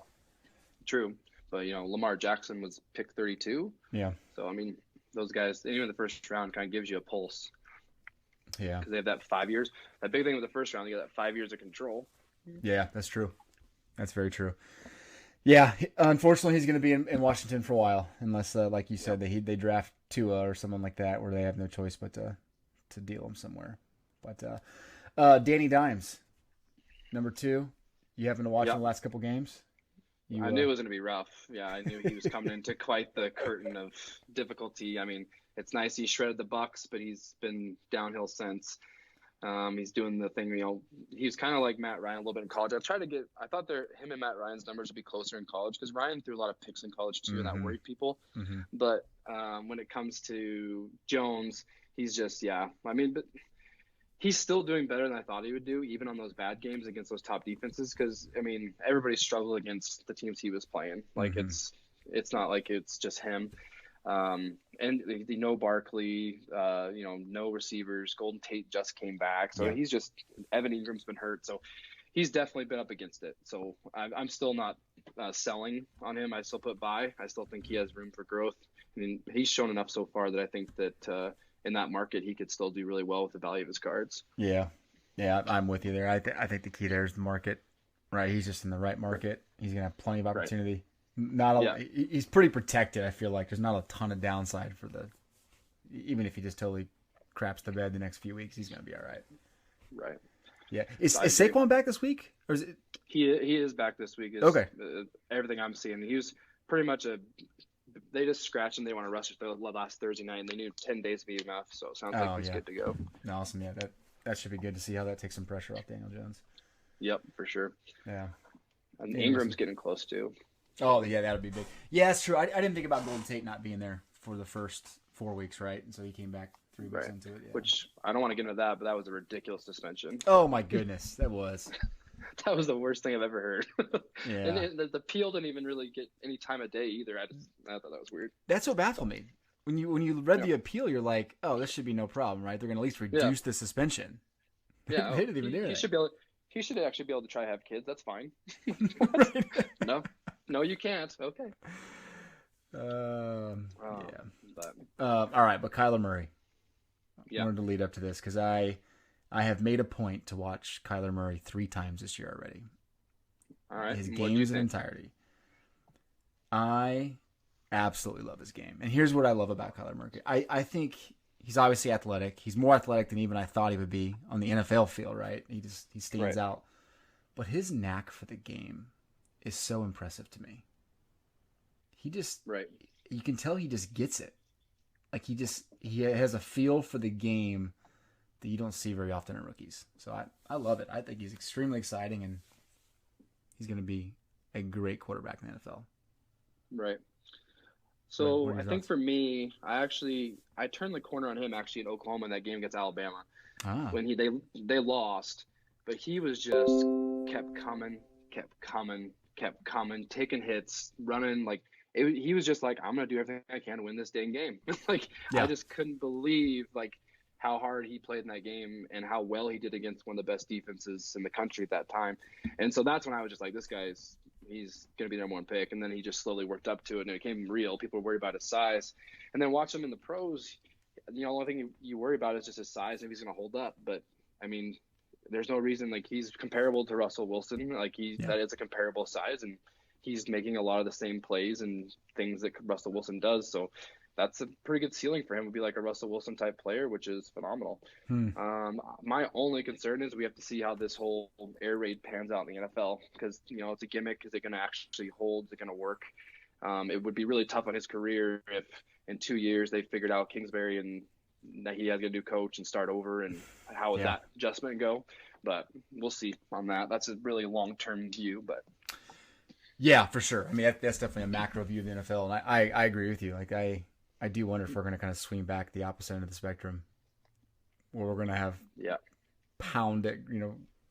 True, but Lamar Jackson was pick 32. Yeah. So I mean, those guys, even in the 1st round, kind of gives you a pulse. Yeah. Because they have that 5 years. That big thing with the 1st round, you got that 5 years of control. Yeah, that's true. That's very true. Yeah, unfortunately, he's going to be in Washington for a while, unless, like you said, they draft Tua or someone like that, where they have no choice but to deal him somewhere. But Danny Dimes, number 2. You happen to watch the last couple games? I knew it was going to be rough. Yeah, I knew he was coming into quite the curtain of difficulty. I mean, it's nice he shredded the Bucks, but he's been downhill since. He's doing the thing, he's kind of like Matt Ryan a little bit in college. I thought him and Matt Ryan's numbers would be closer in college, because Ryan threw a lot of picks in college too, and that worried people. Mm-hmm. But when it comes to Jones, he's just, but he's still doing better than I thought he would do, even on those bad games against those top defenses. Because everybody struggled against the teams he was playing. Like it's not like it's just him. And no Barkley, no receivers. Golden Tate just came back, so he's just, Evan Ingram's been hurt, so he's definitely been up against it. So I'm still not selling on him. I still put buy. I still think he has room for growth. I mean, he's shown enough so far that I think that in that market he could still do really well with the value of his cards. Yeah, I'm with you there. I think the key there is the market. Right, he's just in the right market. He's gonna have plenty of opportunity. Right. He's pretty protected. I feel like there's not a ton of downside even if he just totally craps the bed the next few weeks, he's going to be all right. Right. Yeah. Is Saquon back this week? Or is it? He is back this week. Okay. Everything I'm seeing. He was pretty much they just scratched him. They want to rush it the last Thursday night, and they knew 10 days would be enough. So it sounds like he's good to go. Awesome. Yeah, that should be good to see how that takes some pressure off Daniel Jones. Yep, for sure. Yeah. And Ingram's getting close too. Oh, yeah, that would be big. Yeah, it's true. I didn't think about Golden Tate not being there for the first 4 weeks, right? And so he came back 3 weeks into it. Yeah. Which I don't want to get into that, but that was a ridiculous suspension. Oh, my goodness. That was. That was the worst thing I've ever heard. Yeah. And the appeal didn't even really get any time of day either. I thought that was weird. That's what baffled me. When you read the appeal, you're like, oh, this should be no problem, right? They're going to at least reduce the suspension. Yeah. They didn't even do that. He should actually be able to try to have kids. That's fine. No, you can't. Okay. Yeah. But all right, but Kyler Murray. Yeah. I wanted to lead up to this because I have made a point to watch Kyler Murray 3 times this year already. All right. His games in entirety. I absolutely love his game. And here's what I love about Kyler Murray. I think he's obviously athletic. He's more athletic than even I thought he would be on the NFL field, right? He stands out. But his knack for the game is so impressive to me. He just you can tell he just gets it. Like he has a feel for the game that you don't see very often in rookies. So I love it. I think he's extremely exciting, and he's going to be a great quarterback in the NFL. Right. So I think for me, I turned the corner on him actually in Oklahoma in that game against Alabama when they lost, but he was just kept coming, taking hits, running like he was just like, I'm gonna do everything I can to win this dang game. I just couldn't believe how hard he played in that game and how well he did against one of the best defenses in the country at that time. And so that's when I was just like, he's going to be the number 1 pick. And then he just slowly worked up to it and it became real. People were worried about his size. And then watch him in the pros, the only thing you worry about is just his size and if he's going to hold up. But, I mean, there's no reason, he's comparable to Russell Wilson. That is a comparable size, and he's making a lot of the same plays and things that Russell Wilson does. So that's a pretty good ceiling for him. Would be like a Russell Wilson type player, which is phenomenal. My only concern is we have to see how this whole air raid pans out in the NFL because, it's a gimmick. Is it going to actually hold? Is it going to work? It would be really tough on his career if in 2 years they figured out Kingsbury and that he has a new coach and start over, and how would that adjustment go? But we'll see on that. That's a really long-term view, but. Yeah, for sure. I mean, that's definitely a macro view of the NFL, and I agree with you. I do wonder if we're going to kind of swing back the opposite end of the spectrum, where we're going to have pound it,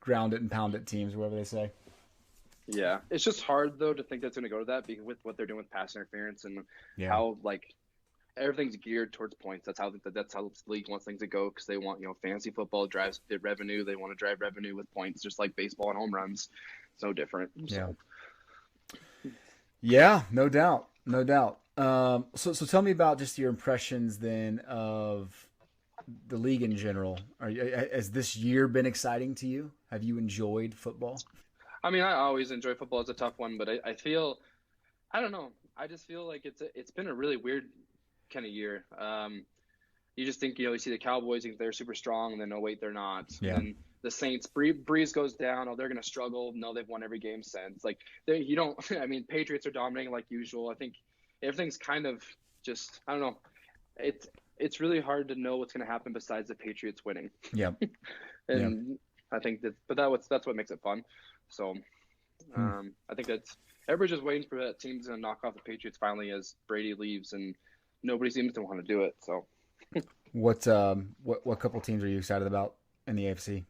ground it and pound it teams, whatever they say. Yeah, it's just hard though to think that's going to go to that because with what they're doing with pass interference and how everything's geared towards points. That's how the league wants things to go because they want fantasy football drives the revenue. They want to drive revenue with points, just like baseball and home runs. It's no different. So. Yeah, no doubt. So tell me about just your impressions then of the league in general. Has this year been exciting to you? Have you enjoyed football? I mean, I always enjoy football. It's a tough one, but I feel, I don't know. I just feel like it's been a really weird kind of year. You just think, you see the Cowboys, think they're super strong, and then, oh, wait, they're not. Yeah. And the Saints, Breeze goes down. Oh, they're going to struggle. No, they've won every game since. Patriots are dominating like usual. I think everything's kind of just, I don't know. It's really hard to know what's going to happen besides the Patriots winning. Yeah. I think that's what makes it fun. So I think everybody's just waiting for that team's going to knock off the Patriots finally as Brady leaves, and nobody seems to want to do it. So what couple teams are you excited about in the AFC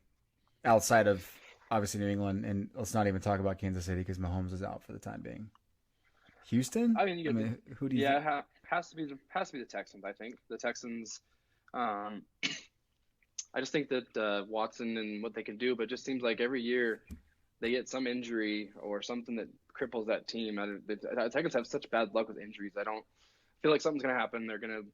outside of obviously New England? And let's not even talk about Kansas City because Mahomes is out for the time being. Houston? Who do you think? Has to be the Texans, I think. The Texans, I just think that Watson and what they can do, but it just seems like every year they get some injury or something that cripples that team. The Texans have such bad luck with injuries. I don't feel like something's going to happen. They're going to,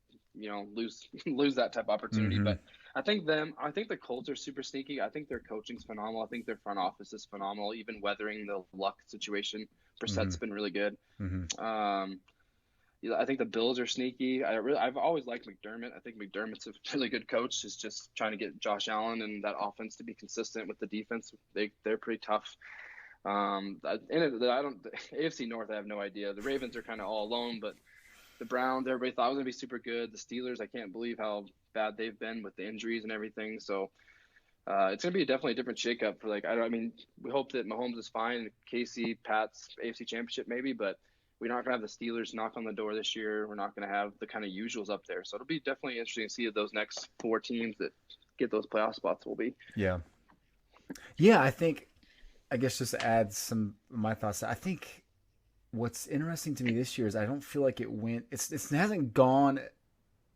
lose that type of opportunity. Mm-hmm. But I think the Colts are super sneaky. I think their coaching's phenomenal. I think their front office is phenomenal, even weathering the luck situation. Brissett's been really good. Mm-hmm. I think the Bills are sneaky. I've always liked McDermott. I think McDermott's a really good coach. Is just trying to get Josh Allen and that offense to be consistent with the defense. They're pretty tough. The AFC North, I have no idea. The Ravens are kind of all alone, but the Browns, everybody thought was gonna be super good. The Steelers, I can't believe how bad they've been with the injuries and everything. So it's gonna be definitely a different shakeup for we hope that Mahomes is fine. KC, Pats, AFC Championship maybe, but we're not going to have the Steelers knock on the door this year. We're not going to have the kind of usuals up there. So it'll be definitely interesting to see those next 4 teams that get those playoff spots will be. Yeah. Yeah, I guess just to add some of my thoughts, I think what's interesting to me this year is I don't feel like it hasn't gone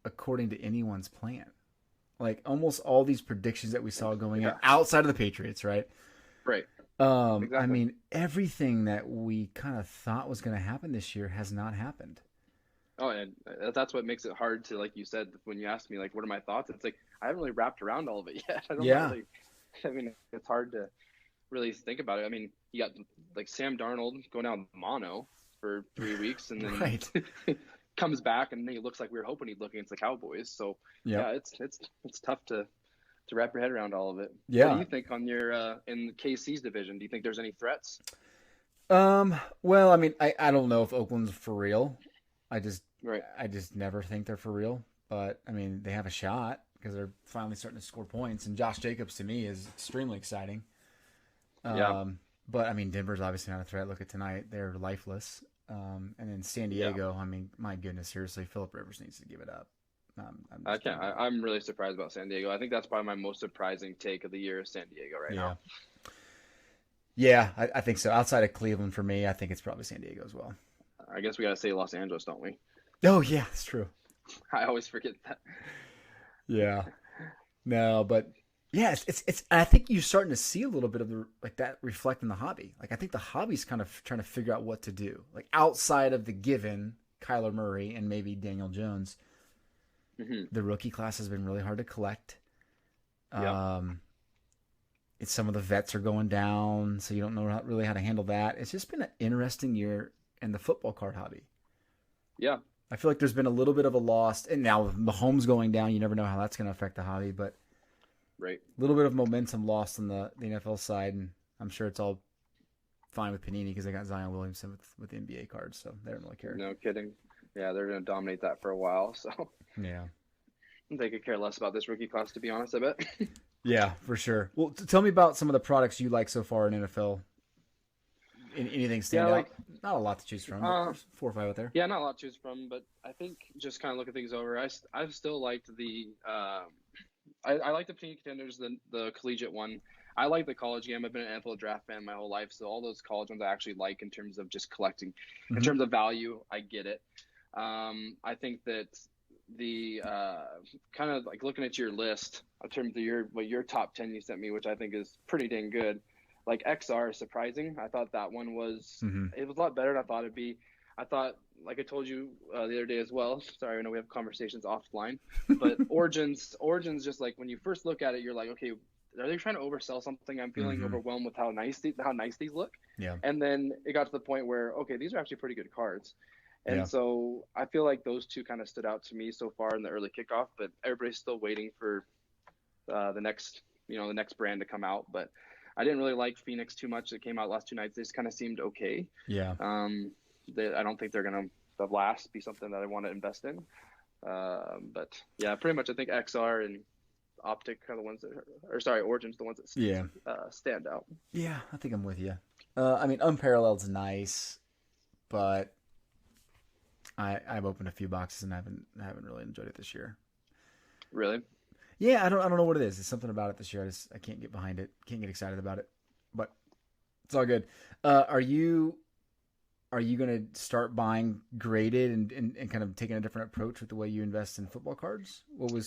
according to anyone's plan. Like almost all these predictions that we saw going on outside of the Patriots, right? Right. Exactly. I mean, everything that we kind of thought was going to happen this year has not happened. Oh, and that's what makes it hard to, like you said, when you asked me, like, what are my thoughts? It's like, I haven't really wrapped around all of it yet. It's hard to really think about it. I mean, you got like Sam Darnold going down mono for 3 weeks and then Right. comes back and then he looks like we were hoping he'd look against the Cowboys. So it's tough to wrap your head around all of it. Yeah. What do you think on your in KC's division? Do you think there's any threats? Well, I mean, I don't know if Oakland's for real. I just never think they're for real. But I mean, they have a shot because they're finally starting to score points. And Josh Jacobs to me is extremely exciting. But I mean, Denver's obviously not a threat. Look at tonight; they're lifeless. And then San Diego. I mean, my goodness, seriously, Phillip Rivers needs to give it up. I'm really surprised about San Diego. I think that's probably my most surprising take of the year is San Diego now. Yeah, I think so. Outside of Cleveland, for me, I think it's probably San Diego as well. I guess we got to say Los Angeles, don't we? Oh, yeah, that's true. I always forget that. Yeah. No, but yeah, it's. I think you're starting to see a little bit of that reflect in the hobby. Like I think the hobby's kind of trying to figure out what to do. Like outside of the given Kyler Murray and maybe Daniel Jones. Mm-hmm. The rookie class has been really hard to collect. It's some of the vets are going down, so you don't know really how to handle that. It's just been an interesting year in the football card hobby. Yeah. I feel like there's been a little bit of a loss, and now with Mahomes going down, you never know how that's going to affect the hobby, but a little bit of momentum lost on the NFL side, and I'm sure it's all fine with Panini because they got Zion Williamson with the NBA cards, so they don't really care. No kidding. Yeah, they're going to dominate that for a while, so. Yeah. They could care less about this rookie class, to be honest, I bet. Yeah, for sure. Well, tell me about some of the products you like so far in NFL. Anything stand out? Not a lot to choose from. There's 4 or 5 out there. Yeah, not a lot to choose from, but I think just kind of looking things over, I've still liked the I like the Panini Contenders, the collegiate one. I like the college game. I've been an NFL draft fan my whole life, so all those college ones I actually like in terms of just collecting. Mm-hmm. In terms of value, I get it. I think that the kind of like looking at your list in terms of your top 10 you sent me, which I think is pretty dang good. Like XR is surprising. I thought that one was it was a lot better than I thought it'd be. I thought, like I told you the other day as well. Sorry, I know we have conversations offline, but Origins just like when you first look at it, you're like, okay, are they trying to oversell something? I'm feeling overwhelmed with how nice these look. Yeah. And then it got to the point where okay, these are actually pretty good cards. And so I feel like those two kind of stood out to me so far in the early kickoff, but everybody's still waiting for the next brand to come out. But I didn't really like Phoenix too much. It came out last 2 nights. They just kind of seemed okay. Yeah. I don't think they're going to last be something that I want to invest in. But yeah, pretty much I think XR and Optic are the ones that Origins the ones that stand out. Yeah, I think I'm with you. I mean, Unparalleled's nice, but I've opened a few boxes and I haven't really enjoyed it this year. Really? Yeah, I don't know what it is. It's something about it this year. I can't get behind it. Can't get excited about it. But it's all good. Are you going to start buying graded and kind of taking a different approach with the way you invest in football cards? We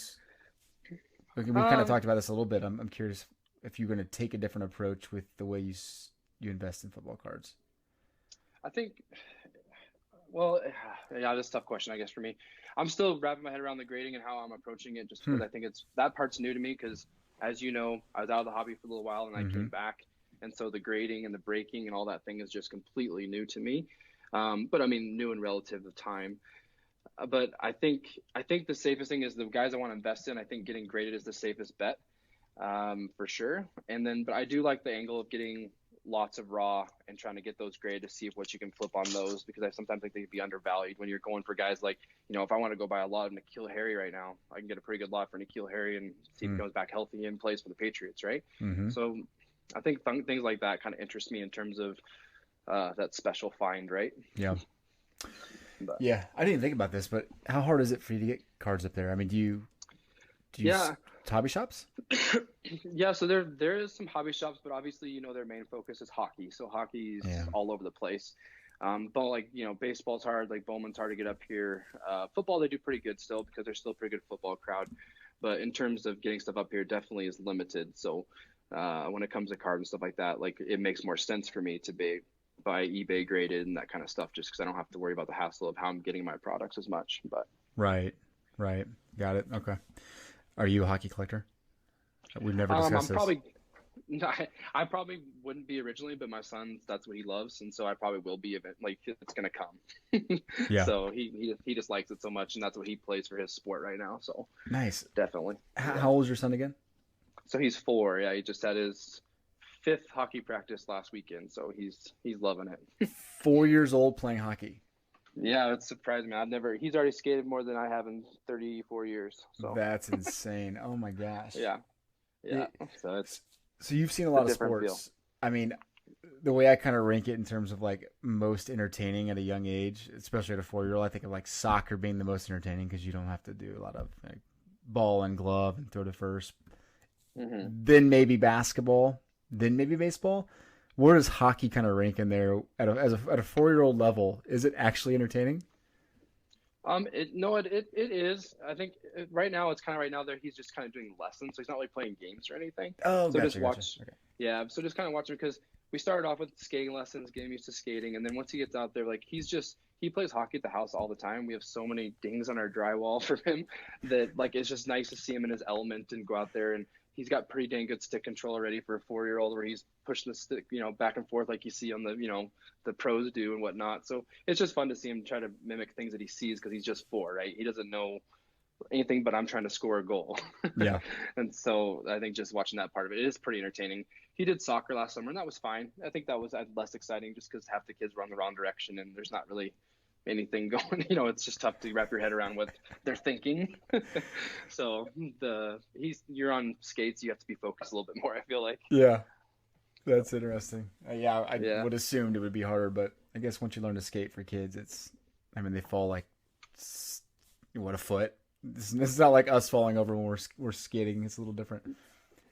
kind of talked about this a little bit. I'm curious if you're going to take a different approach with the way you invest in football cards. I think. Well, yeah, that's a tough question, I guess, for me. I'm still wrapping my head around the grading and how I'm approaching it just because I think that part's new to me because, as you know, I was out of the hobby for a little while and I came back. And so the grading and the breaking and all that thing is just completely new to me. But, I mean, new and relative to time. But I think the safest thing is the guys I want to invest in. I think getting graded is the safest bet, for sure. And then, but I do like the angle of getting lots of raw and trying to get those graded to see if what you can flip on those, because I sometimes think they could be undervalued when you're going for guys like, if I want to go buy a lot of N'Keal Harry right now, I can get a pretty good lot for N'Keal Harry and see if he comes back healthy and plays for the Patriots, right? Mm-hmm. So I think things like that kind of interest me in terms of that special find, right? Yeah. But, yeah, I didn't think about this, but how hard is it for you to get cards up there? I mean, do you yeah. hobby shops? Yeah, so there is some hobby shops, but obviously, their main focus is hockey. So hockey's all over the place. But like, baseball's hard, like Bowman's hard to get up here. Football, they do pretty good still because they're still a pretty good football crowd. But in terms of getting stuff up here, definitely is limited. So when it comes to cards and stuff like that, like it makes more sense for me to buy eBay graded and that kind of stuff, just because I don't have to worry about the hassle of how I'm getting my products as much. But Right. Got it. Okay. Are you a hockey collector? We've never discussed this. I probably wouldn't be originally, but my son, that's what he loves, and so I probably will be. Like it's gonna come. Yeah. So he just likes it so much, and that's what he plays for his sport right now. So Nice. definitely. How old is your son again? So he's 4. Yeah, he just had his 5th hockey practice last weekend, so he's loving it. 4 years old playing hockey. Yeah, it surprised me. He's already skated more than I have in 34 years. So That's insane. Oh my gosh. Yeah. So you've seen a lot of sports. Feel. I mean, the way I kind of rank it in terms of like most entertaining at a young age, especially at a 4-year-old, I think of like soccer being the most entertaining because you don't have to do a lot of like, ball and glove and throw to first. Mm-hmm. Then maybe basketball, then maybe baseball. Where does hockey kind of rank in there at a 4-year-old level? Is it actually entertaining? It is. I think right now he's just kind of doing lessons, so he's not like playing games or anything. Oh, so gotcha, just watch. Gotcha. Okay. Yeah, so just kind of watch him because we started off with skating lessons, getting used to skating, and then once he gets out there, like he plays hockey at the house all the time. We have so many dings on our drywall for him that like it's just nice to see him in his element and go out there, and he's got pretty dang good stick control already for a 4-year-old, where he's pushing the stick, back and forth like you see on the, the pros do and whatnot. So it's just fun to see him try to mimic things that he sees because he's just 4, right? He doesn't know anything but I'm trying to score a goal. Yeah. And so I think just watching that part of it is pretty entertaining. He did soccer last summer, and that was fine. I think that was less exciting just because half the kids run the wrong direction and there's not really anything going. It's just tough to wrap your head around what they're thinking. So you're on skates, you have to be focused a little bit more, I feel like. Yeah, that's interesting. I would assumed it would be harder, but I guess once you learn to skate for kids, they fall like a foot. This is not like us falling over when we're skating. It's a little different.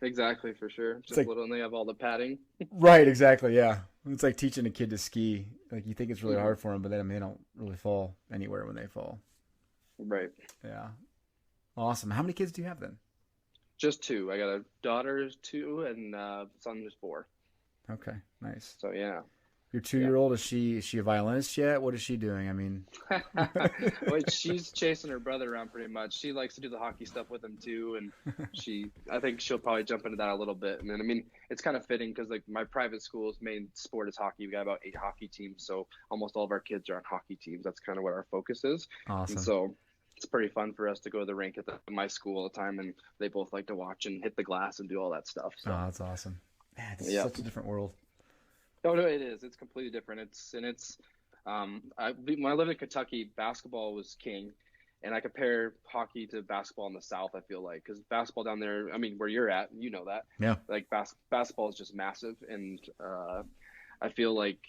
Exactly, for sure. Just like, little, and they have all the padding. Right, exactly, yeah. It's like teaching a kid to ski. Like you think it's really hard for them, but then they don't really fall anywhere when they fall. Right. Yeah. Awesome. How many kids do you have then? Just 2. I got a daughter, 2, and son is 4. Okay, nice. So yeah. Your 2-year-old, is she a violinist yet? What is she doing? I mean, well, she's chasing her brother around pretty much. She likes to do the hockey stuff with him too, and I think she'll probably jump into that a little bit. And then, it's kind of fitting because like my private school's main sport is hockey. We got about 8 hockey teams, so almost all of our kids are on hockey teams. That's kind of what our focus is. Awesome. And so it's pretty fun for us to go to the rink at my school all the time, and they both like to watch and hit the glass and do all that stuff. So. Oh, that's awesome. Man, it's such a different world. Oh no, it is. It's completely different. When I lived in Kentucky, basketball was king, and I compare hockey to basketball in the South. I feel like because basketball down there, where you're at, you know that. Yeah. Like basketball is just massive, and I feel like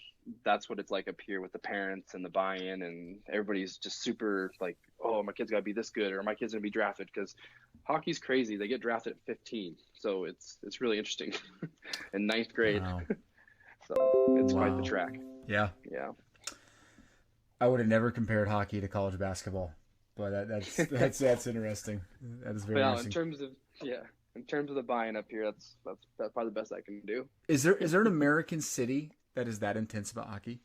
that's what it's like up here with the parents and the buy-in, and everybody's just super like, oh, my kid's got to be this good, or my kid's gonna be drafted, because hockey's crazy. They get drafted at 15, so it's really interesting. In 9th grade. Wow. So it's quite the track. Yeah. Yeah. I would have never compared hockey to college basketball, but that's interesting. That is very interesting. In terms of the buy-in up here, that's probably the best I can do. Is there an American city that is that intense about hockey?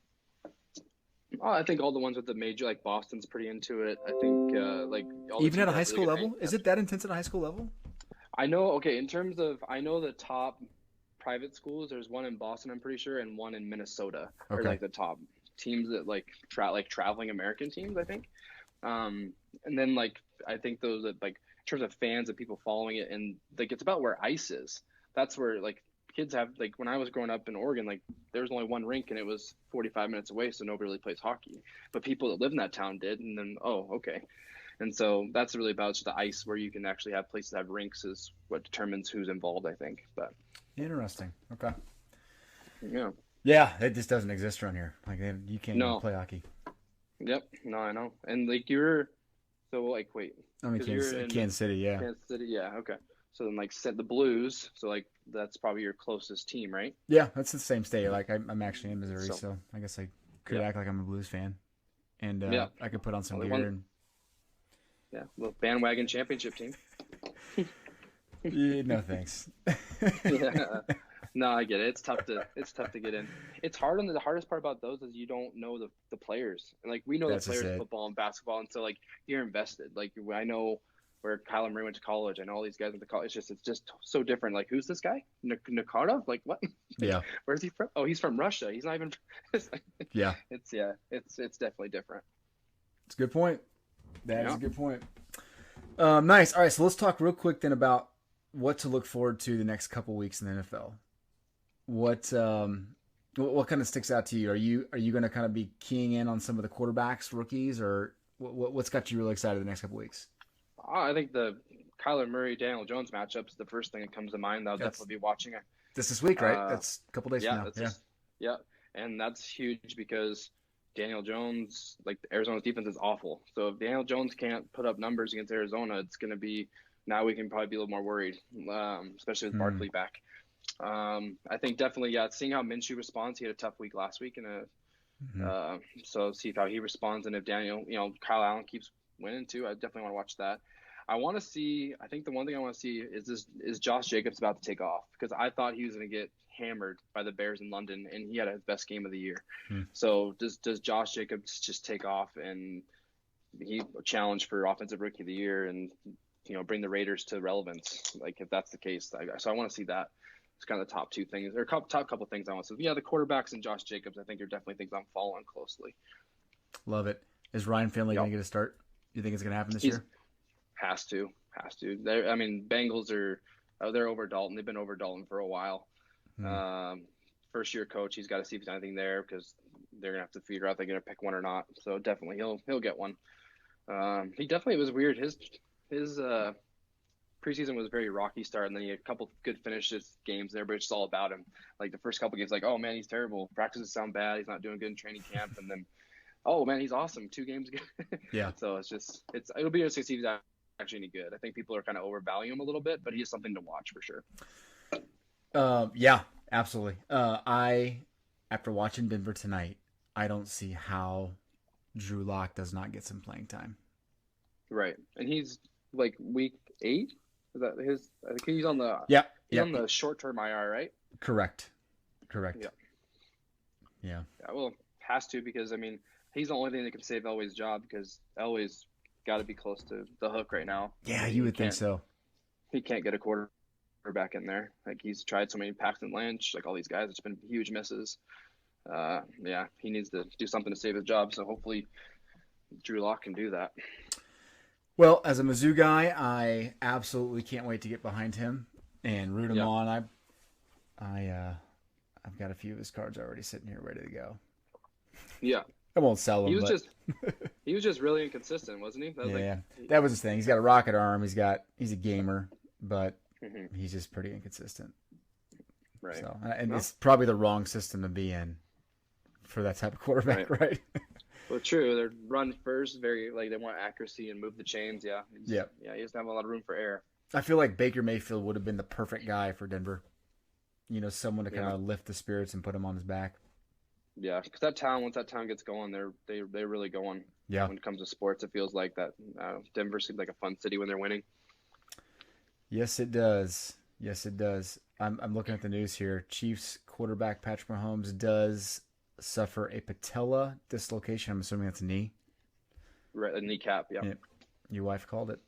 Oh, I think all the ones with the major, like Boston's pretty into it. I think even at a high school level, is it that intense at a high school level? I know. Okay, I know the top private schools. There's one in Boston, I'm pretty sure, and one in Minnesota. Okay. Are like the top teams that like traveling American teams, I think. And then like I think those that like in terms of fans and people following it, and like it's about where ice is. That's where like kids have like when I was growing up in Oregon, like there was only one rink and it was 45 minutes away, so nobody really plays hockey. But people that live in that town did, and then okay. And so that's really about just the ice where you can actually have places that have rinks is what determines who's involved, I think. But Interesting. Okay. yeah. Yeah, it just doesn't exist around here. Like you can't even play hockey. Yep. No, I know. And like you're so like wait. I mean, Kansas City, yeah. Kansas City, yeah. Okay. So then like set the Blues. So like that's probably your closest team, right? Yeah, that's the same state. Like I'm actually in Missouri, so I guess I could act like I'm a Blues fan, and I could put on some gear and. Yeah, well, bandwagon championship team. Yeah, no thanks. Yeah. No, I get it. It's tough to get in. It's hard the hardest part about those is you don't know the players. And like we know the players in football and basketball, and so like you're invested. Like I know where Kyler Murray went to college. I know all these guys went to college. It's just so different. Like who's this guy? Nakarov? Like what? Yeah. Where's he from? Oh, he's from Russia. He's not even. Yeah. It's definitely different. It's a good point. That is a good point. Nice. All right, so let's talk real quick then about what to look forward to the next couple weeks in the NFL. What kind of sticks out to you? Are you going to kind of be keying in on some of the quarterbacks, rookies, or what's got you really excited the next couple weeks? I think the Kyler Murray Daniel Jones matchup is the first thing that comes to mind. I'll definitely be watching it. This week, right? That's a couple days from now. And that's huge because Daniel Jones, like Arizona's defense is awful. So if Daniel Jones can't put up numbers against Arizona, it's going to be now we can probably be a little more worried, especially with Barkley back. I think definitely, seeing how Minshew responds. He had a tough week last week, so see how he responds, and if Daniel, Kyle Allen keeps winning too, I definitely want to watch that. I think the one thing I want to see is Josh Jacobs about to take off, because I thought he was going to get hammered by the Bears in London, and he had his best game of the year. So does Josh Jacobs just take off and he challenge for offensive rookie of the year and bring the Raiders to relevance? Like if that's the case, so I want to see that. It's kind of the top two things, or top couple things I want to see. Yeah, the quarterbacks and Josh Jacobs, I think are definitely things I'm following closely. Love it. Is Ryan Finley going to get a start? You think it's going to happen this year? Has to. Bengals they're over Dalton. They've been over Dalton for a while. First year coach, he's got to see if there's anything there, because they're gonna have to figure out if they're gonna pick one or not. So definitely he'll get one. He definitely was weird. His preseason was a very rocky start, and then he had a couple good finishes games there, but it's all about him. Like the first couple games, like, oh man, he's terrible. Practices sound bad. He's not doing good in training camp, and then, oh man, he's awesome. 2 games ago. Yeah. So it'll be interesting to see if he's actually any good. I think people are kind of overvaluing him a little bit, but he is something to watch for sure. Yeah, absolutely. After watching Denver tonight, I don't see how Drew Lock does not get some playing time. Right, and he's like week 8. Is that his? I think he's on the on the short-term IR, right? Correct. Yeah. Well, has to, because he's the only thing that can save Elway's job, because Elway's got to be close to the hook right now. Yeah, you would think so. He can't get a quarterback in there. Like he's tried so many, Paxton Lynch, like all these guys, it's been huge misses. He needs to do something to save his job. So hopefully Drew Lock can do that. Well, as a Mizzou guy, I absolutely can't wait to get behind him and root him on. I've got a few of his cards already sitting here ready to go. Yeah. I won't sell him. He was just really inconsistent, wasn't he? That was his thing. He's got a rocket arm. He's a gamer, but he's just pretty inconsistent. Right. So, and it's probably the wrong system to be in for that type of quarterback, right? Well, true. They're run first, very they want accuracy and move the chains. Yeah. He doesn't have a lot of room for error. I feel like Baker Mayfield would have been the perfect guy for Denver. Someone to kind of lift the spirits and put him on his back. Yeah, because once that town gets going, they're really going. Yeah. When it comes to sports, it feels like that. Denver seems like a fun city when they're winning. Yes, it does. I'm looking at the news here. Chiefs quarterback Patrick Mahomes does suffer a patella dislocation. I'm assuming that's a knee. Right, a kneecap. Yeah. Your wife called it.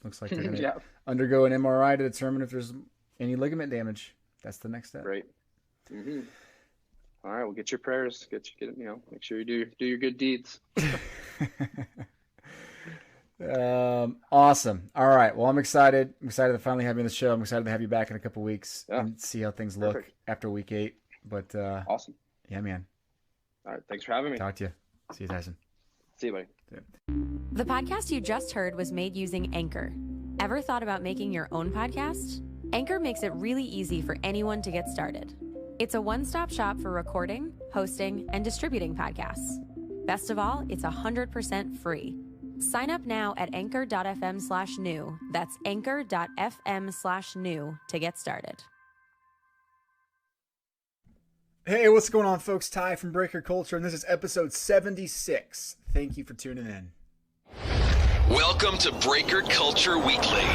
Looks like they're going to undergo an MRI to determine if there's any ligament damage. That's the next step. Right. All right, well, get your prayers. Make sure you do your good deeds. Awesome. All right. Well, I'm excited. I'm excited to finally have you on the show. I'm excited to have you back in a couple weeks and see how things look after week 8. But Awesome. Yeah, man. All right. Thanks for having me. Talk to you. See you, Tyson. See you, buddy. The podcast you just heard was made using Anchor. Ever thought about making your own podcast? Anchor makes it really easy for anyone to get started. It's a one-stop shop for recording, hosting, and distributing podcasts. Best of all, it's 100% free. Sign up now at anchor.fm/new. That's anchor.fm/new to get started. Hey, what's going on, folks? Ty from Breaker Culture, and this is episode 76. Thank you for tuning in. Welcome to Breaker Culture Weekly.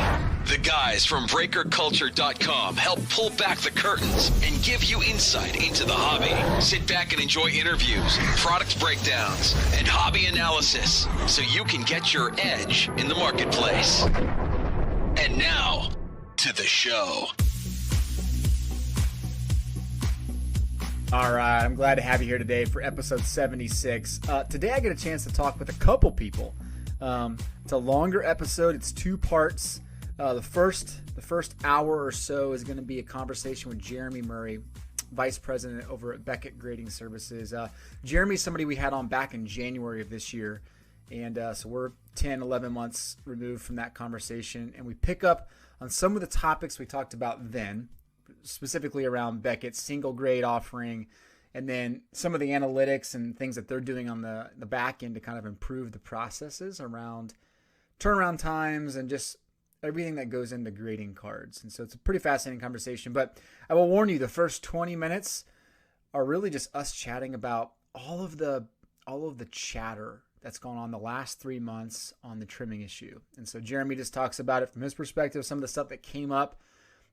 The guys from BreakerCulture.com help pull back the curtains and give you insight into the hobby. Sit back and enjoy interviews, product breakdowns, and hobby analysis so you can get your edge in the marketplace. And now, to the show. All right, I'm glad to have you here today for episode 76. Today I get a chance to talk with a couple people. It's a longer episode. It's 2 parts. The first hour or so is going to be a conversation with Jeremy Murray, Vice President over at Beckett Grading Services. Jeremy's somebody we had on back in January of this year, and so we're 10, 11 months removed from that conversation, and we pick up on some of the topics we talked about then, specifically around Beckett's single grade offering, and then some of the analytics and things that they're doing on the back end to kind of improve the processes around turnaround times and just everything that goes into grading cards. And so it's a pretty fascinating conversation, but I will warn you, the first 20 minutes are really just us chatting about all of the chatter that's gone on the last 3 months on the trimming issue. And so Jeremy just talks about it from his perspective, some of the stuff that came up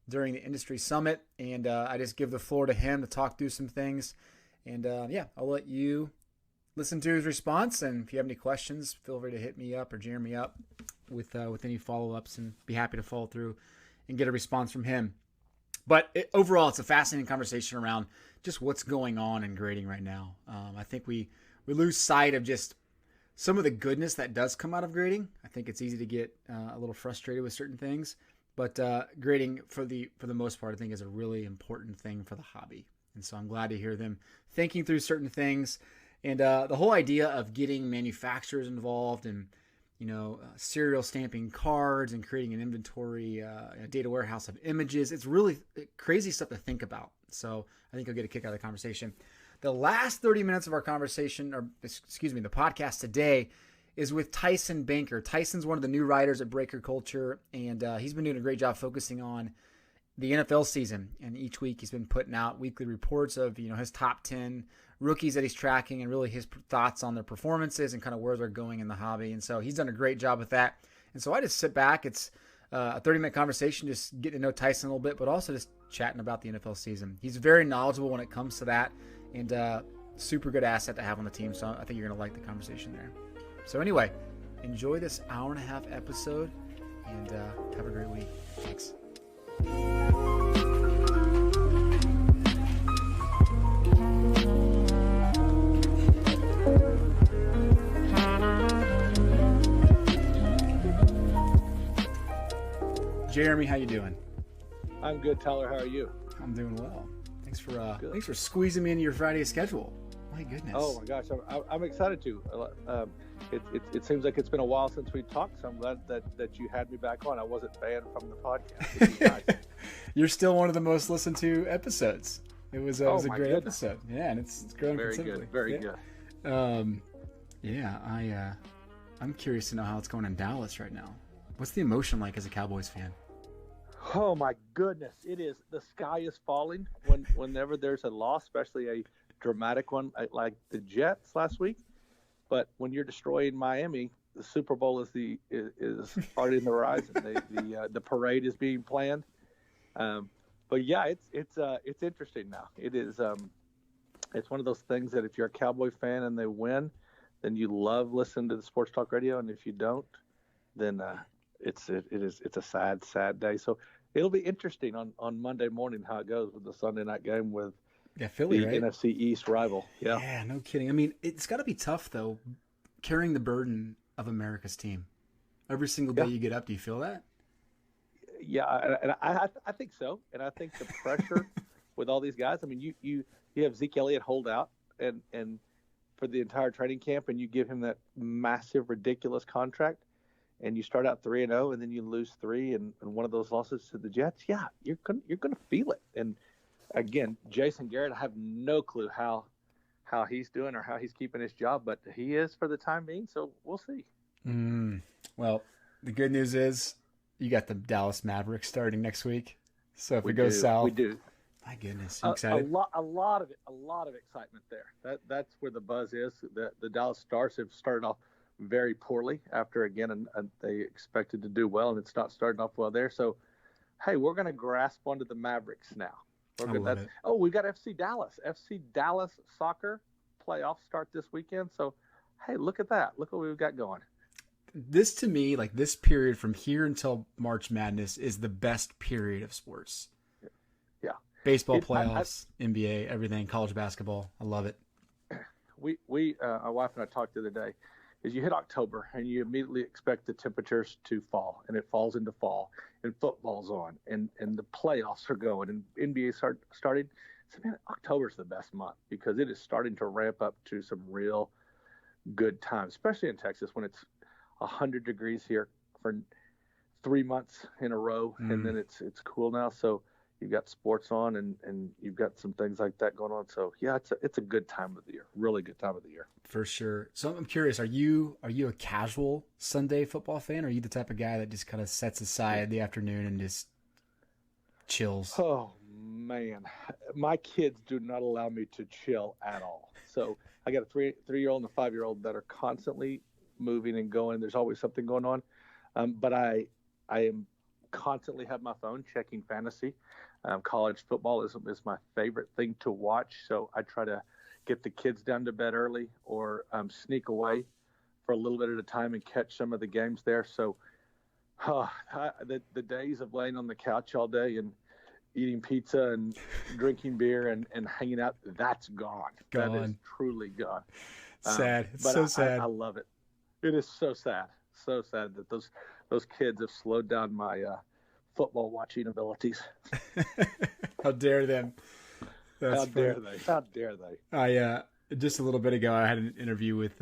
during the industry summit, and I just give the floor to him to talk through some things. And I'll let you listen to his response, and if you have any questions, feel free to hit me up or Jeremy up with any follow-ups, and be happy to follow through and get a response from him. But overall, it's a fascinating conversation around just what's going on in grading right now. I think we lose sight of just some of the goodness that does come out of grading. I think it's easy to get a little frustrated with certain things, but grading for the most part, I think, is a really important thing for the hobby. And so I'm glad to hear them thinking through certain things, and the whole idea of getting manufacturers involved and serial stamping cards and creating an inventory, a data warehouse of images. It's really crazy stuff to think about. So I think you'll get a kick out of the conversation. The last 30 minutes of our conversation, the podcast today, is with Tyson Banker. Tyson's one of the new writers at Breaker Culture, and he's been doing a great job focusing on the NFL season. And each week he's been putting out weekly reports of his top 10 rookies that he's tracking and really his thoughts on their performances and kind of where they're going in the hobby. And so he's done a great job with that. And so I just sit back. It's a 30-minute conversation, just getting to know Tyson a little bit, but also just chatting about the NFL season. He's very knowledgeable when it comes to that, and super good asset to have on the team. So I think you're going to like the conversation there. So anyway, enjoy this hour-and-a-half episode, and have a great week. Thanks. Jeremy, how you doing? I'm good, Tyler. How are you? I'm doing well. Thanks for squeezing me into your Friday schedule. My goodness. Oh my gosh, I'm excited to. It seems like it's been a while since we talked, so I'm glad that you had me back on. I wasn't banned from the podcast. Which is nice. You're still one of the most listened to episodes. It was a great episode. Yeah, and it's growing considerably. Very good. I'm curious to know how it's going in Dallas right now. What's the emotion like as a Cowboys fan? Oh my goodness, it is. The sky is falling whenever there's a loss, especially a dramatic one like the Jets last week. But when you're destroying Miami, the Super Bowl is already in the horizon. The parade is being planned. But yeah, it's interesting now. It is. It's one of those things that if you're a Cowboy fan and they win, then you love listening to the sports talk radio, and if you don't, then it's a sad day. So it'll be interesting on Monday morning how it goes with the Sunday night game with Philly, the right? NFC East rival. Yeah, no kidding. I mean, it's got to be tough though, carrying the burden of America's team. Every single day you get up, do you feel that? Yeah, and I think so. And I think the pressure with all these guys. I mean, you have Zeke Elliott hold out and for the entire training camp, and you give him that massive, ridiculous contract, and you start out 3-0, and then you lose 3, and one of those losses to the Jets. Yeah, you're gonna feel it. And again, Jason Garrett, I have no clue how he's doing or how he's keeping his job, but he is for the time being. So we'll see. Well, the good news is you got the Dallas Mavericks starting next week. So if it goes south, we do. My goodness, I'm excited. A lot of excitement there. That's where the buzz is. The Dallas Stars have started off very poorly after again, and they expected to do well, and it's not starting off well there. So, hey, we're going to grasp onto the Mavericks now. We've got FC Dallas soccer playoffs start this weekend. So, hey, look at that. Look what we've got going. This to me, like this period from here until March Madness is the best period of sports. Yeah. Baseball playoffs, NBA, everything, college basketball. I love it. My wife and I talked the other day, is you hit October and you immediately expect the temperatures to fall, and it falls into fall, and football's on, and the playoffs are going, and NBA starting. So, man, October's the best month because it is starting to ramp up to some real good times, especially in Texas when it's 100 degrees here for 3 months in a row, and then it's cool now. So you've got sports on, and you've got some things like that going on. So yeah, it's a good time of the year, really good time of the year. For sure. So I'm curious, are you a casual Sunday football fan? Or are you the type of guy that just kind of sets aside the afternoon and just chills? Oh man, my kids do not allow me to chill at all. So I got a 3-year-old and a 5-year-old that are constantly moving and going. There's always something going on. But I am constantly have my phone checking fantasy. College football is my favorite thing to watch. So I try to get the kids down to bed early or sneak away for a little bit at a time and catch some of the games there. So the days of laying on the couch all day and eating pizza and drinking beer and hanging out, that's gone. That is truly gone. Sad. It's so sad. I love it. It is so sad. So sad that those kids have slowed down my football watching abilities. How dare them? How dare they? I just a little bit ago, I had an interview with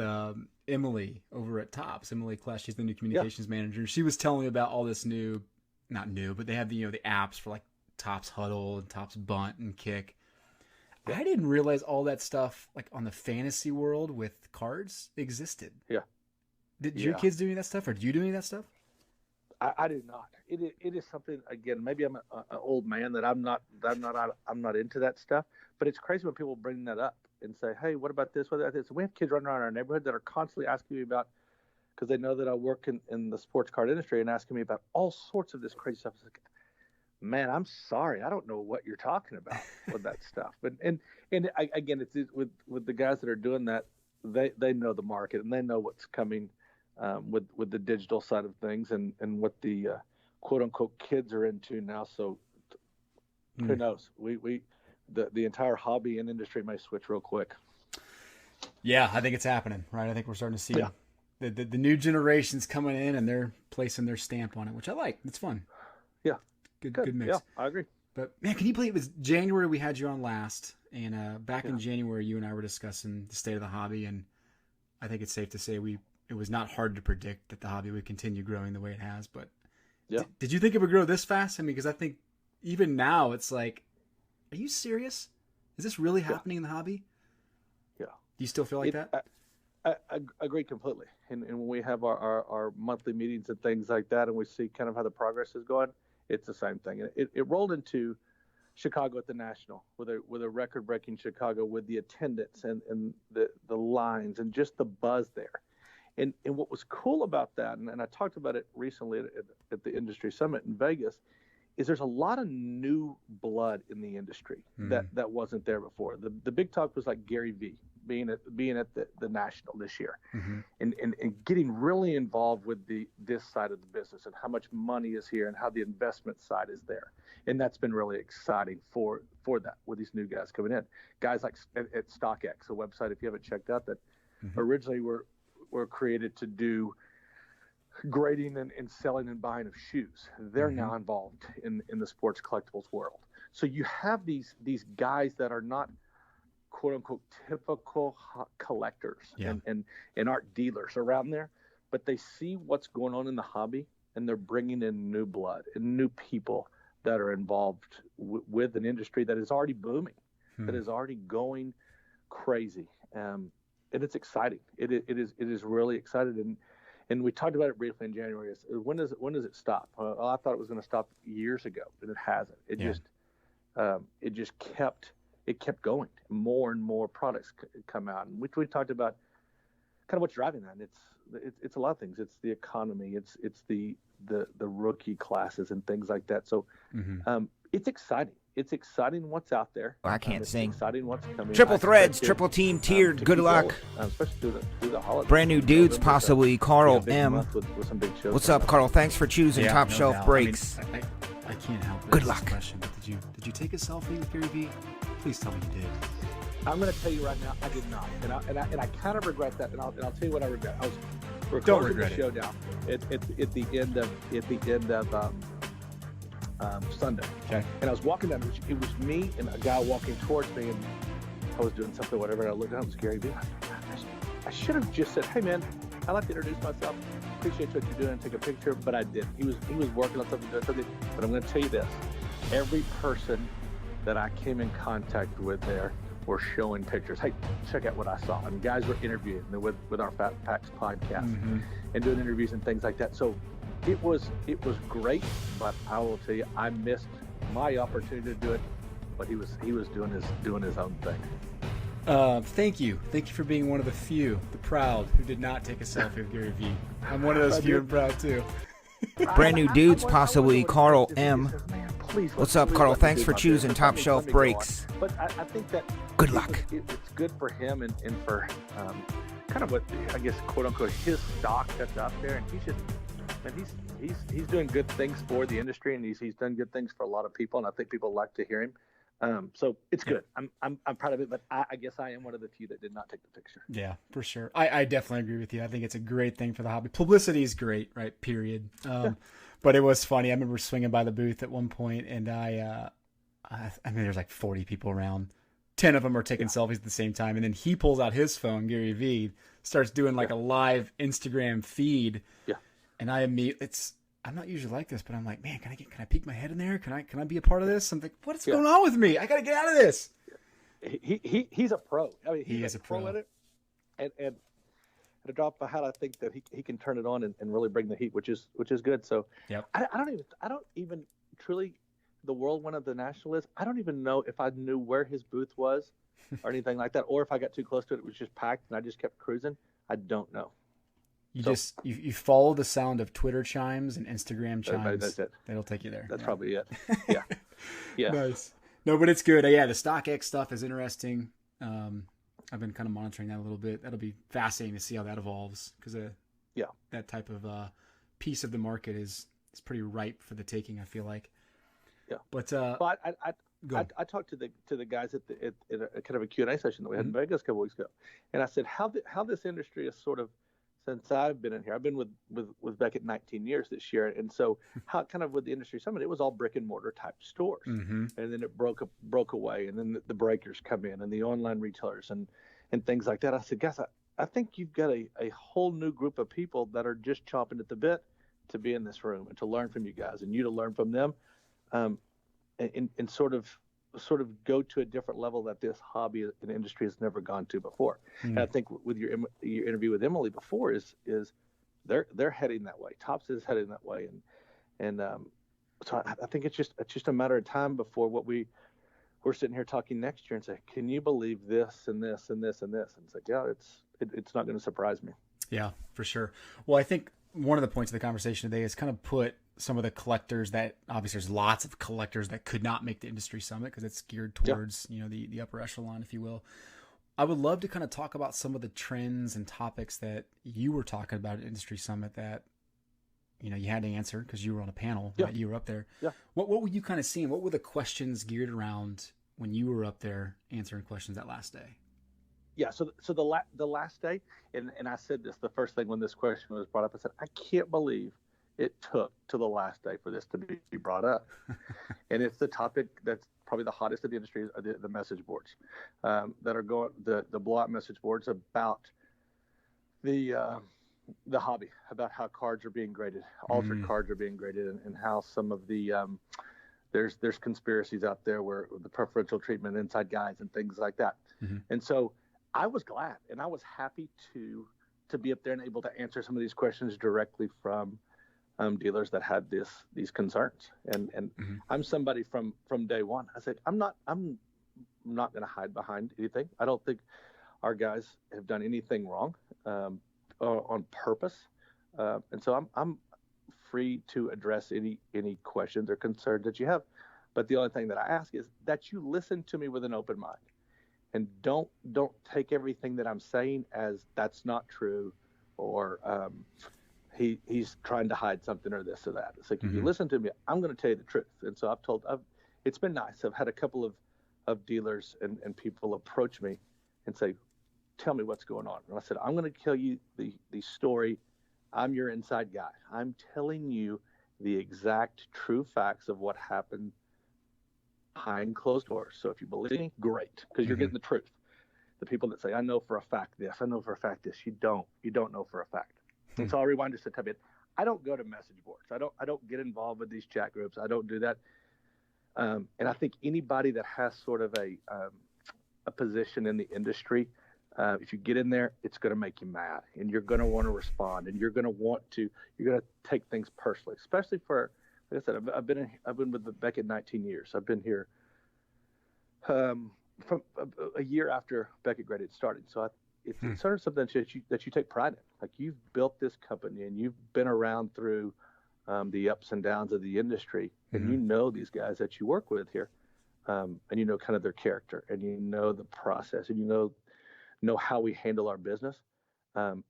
Emily over at Tops. Emily Clash, she's the new communications manager. She was telling me about all this not new, but they have the apps for like Tops Huddle and Tops Bunt and Kick. Yeah. I didn't realize all that stuff like on the fantasy world with cards existed. Yeah. Did your kids do any of that stuff, or do you do any of that stuff? I do not. It is something, again, maybe I'm an old man that I'm not into that stuff, but it's crazy when people bring that up and say, hey, what about this? What about this? And we have kids running around our neighborhood that are constantly asking me about, because they know that I work in the sports card industry, and asking me about all sorts of this crazy stuff. It's like, man, I'm sorry, I don't know what you're talking about with that stuff. But again, it's with the guys that are doing that, they know the market and they know what's coming. With the digital side of things and what the quote unquote kids are into now. So who knows? The entire hobby and industry may switch real quick. Yeah, I think it's happening, right? I think we're starting to see the new generations coming in and they're placing their stamp on it, which I like. It's fun. Yeah. Good mix. Yeah, I agree. But man, can you believe it was January we had you on last, and back in January you and I were discussing the state of the hobby, and I think it's safe to say it was not hard to predict that the hobby would continue growing the way it has. But did you think it would grow this fast? I mean, because I think even now it's like, are you serious? Is this really happening in the hobby? Yeah. Do you still feel like that? I agree completely. And when we have our monthly meetings and things like that, and we see kind of how the progress is going, it's the same thing. It rolled into Chicago at the National with a record-breaking Chicago with the attendance and the lines and just the buzz there. And what was cool about that, and I talked about it recently at the industry summit in Vegas, is there's a lot of new blood in the industry that wasn't there before. The big talk was like Gary Vee being at the National this year, and getting really involved with this side of the business and how much money is here and how the investment side is there. And that's been really exciting for that with these new guys coming in. Guys like at StockX, a website, if you haven't checked out, that originally were created to do grading and selling and buying of shoes. They're now involved in the sports collectibles world. So you have these guys that are not quote unquote typical collectors and art dealers around there, but they see what's going on in the hobby and they're bringing in new blood and new people that are involved with an industry that is already booming, that is already going crazy. And it's exciting. It is really exciting. And we talked about it briefly in January. When does it stop? I thought it was going to stop years ago, and it hasn't. It just kept going. More and more products come out, and we talked about kind of what's driving that. And it's a lot of things. It's the economy. It's the rookie classes and things like that. So it's exciting. It's exciting what's out there. I can't sing. Exciting what's coming. Triple threads, triple team tiered. Good luck. Especially through the holidays. Brand new dudes, possibly. Carl M. With some big shows. What's up, Carl? Thanks for choosing Top no Shelf doubt. Breaks. I mean, I can't help it. Good It's luck. a question, but did you take a selfie with Gary Vee? Please tell me you did. I'm going to tell you right now, I did not, and I kind of regret that, and I'll tell you what I regret. I was Don't recording regret the showdown at the end of Sunday, Okay. and I was walking down. It was me and a guy walking towards me, and I was doing something, whatever. And I looked down, it was Gary Vee. I should have just said, "Hey, man, I'd like to introduce myself. Appreciate what you're doing. Take a picture." But I didn't. He was working on something, doing something. But I'm going to tell you this: every person that I came in contact with there were showing pictures. Hey, check out what I saw. And guys were interviewing with our Fat Packs podcast and doing interviews and things like that. So it was great, but I will tell you, I missed my opportunity to do it. But he was doing his own thing. Thank you for being one of the few, the proud, who did not take a selfie with Gary Vee. I'm one of those few and proud too. Brand new dudes, possibly. Carl M. Please, What's up, Carl? Thanks for choosing Top Shelf Breaks. But I think that Good luck. It's good for him and for kind of what I guess quote unquote his stock that's out there, and he's doing good things for the industry, and he's done good things for a lot of people, and I think people like to hear him. So it's good. I'm proud of it, but I guess I am one of the few that did not take the picture. Yeah, for sure. I definitely agree with you. I think it's a great thing for the hobby. Publicity is great, right? Period. But it was funny. I remember swinging by the booth at one point, and I mean, there's like 40 people around. 10 of them are taking selfies at the same time, and then he pulls out his phone, Gary Vee, starts doing like a live Instagram feed. Yeah. And I'm not usually like this, but I'm like, man, can I peek my head in there? Can I be a part of this? I'm like, what's going on with me? I got to get out of this. He's a pro. I mean, he is a pro at it. And at a drop of a hat, I think that he can turn it on and really bring the heat, which is good. So I don't even truly, the whirlwind of the National is, I don't even know if I knew where his booth was or anything like that, or if I got too close to it, it was just packed and I just kept cruising. I don't know. You follow the sound of Twitter chimes and Instagram chimes. That's it. That'll take you there. That's probably it. Yeah. Yeah. Nice. No, but it's good. Yeah, the StockX stuff is interesting. I've been kind of monitoring that a little bit. That'll be fascinating to see how that evolves, because that type of piece of the market is pretty ripe for the taking, I feel like. Yeah. But I talked to the guys at a kind of a Q&A session that we had in Vegas a couple weeks ago, and I said how this industry is sort of, since I've been in here, I've been with Beckett 19 years this year, and so how kind of with the industry summit, it was all brick and mortar type stores, and then it broke away, and then the breakers come in, and the online retailers and things like that. I said, guys, I think you've got a whole new group of people that are just chomping at the bit to be in this room and to learn from you guys, and you to learn from them, and sort of go to a different level that this hobby and industry has never gone to before. And I think with your interview with Emily before is they're heading that way. Tops is heading that way, and so I think it's just a matter of time before we're sitting here talking next year and say, can you believe this and this and this and this? And it's like, yeah, it's not going to surprise me. Yeah, for sure. Well, I think one of the points of the conversation today is kind of put some of the collectors that, obviously there's lots of collectors that could not make the industry summit because it's geared towards, the upper echelon, if you will. I would love to kind of talk about some of the trends and topics that you were talking about at Industry Summit that, you had to answer because you were on a panel, right? You were up there. Yeah. What were you kind of seeing? What were the questions geared around when you were up there answering questions that last day? yeah. So the last day, and I said this the first thing when this question was brought up. I said, I can't believe it took to the last day for this to be brought up. And it's the topic that's probably the hottest of the industry, are the message boards that are going, the blowout message boards about the hobby, about how cards are being graded, altered cards are being graded, and how some of the there's conspiracies out there where the preferential treatment inside guys and things like that. And so I was glad and I was happy to be up there and able to answer some of these questions directly from dealers that had these concerns. And I'm somebody from day one. I said, I'm not going to hide behind anything. I don't think our guys have done anything wrong on purpose. And so I'm free to address any questions or concerns that you have. But the only thing that I ask is that you listen to me with an open mind, and don't take everything that I'm saying as that's not true, or he's trying to hide something or this or that. It's like, if you listen to me, I'm going to tell you the truth. And so it's been nice. I've had a couple of dealers and people approach me and say, tell me what's going on. And I said, I'm going to tell you the story. I'm your inside guy. I'm telling you the exact true facts of what happened behind closed doors. So if you believe me, great, because you're getting the truth. The people that say, I know for a fact this, I know for a fact this, you don't know for a fact. And so I'll rewind just a bit. I don't go to message boards. I don't get involved with these chat groups. I don't do that. And I think anybody that has sort of a position in the industry, if you get in there, it's going to make you mad, and you're going to want to respond, and you're going to take things personally, especially for, like I said, I've been with Beckett 19 years. I've been here from a year after Beckett Graded started. So it's sort of something that you take pride in. Like, you've built this company and you've been around through the ups and downs of the industry, and you know these guys that you work with here, and you know kind of their character, and you know the process, and you know how we handle our business, and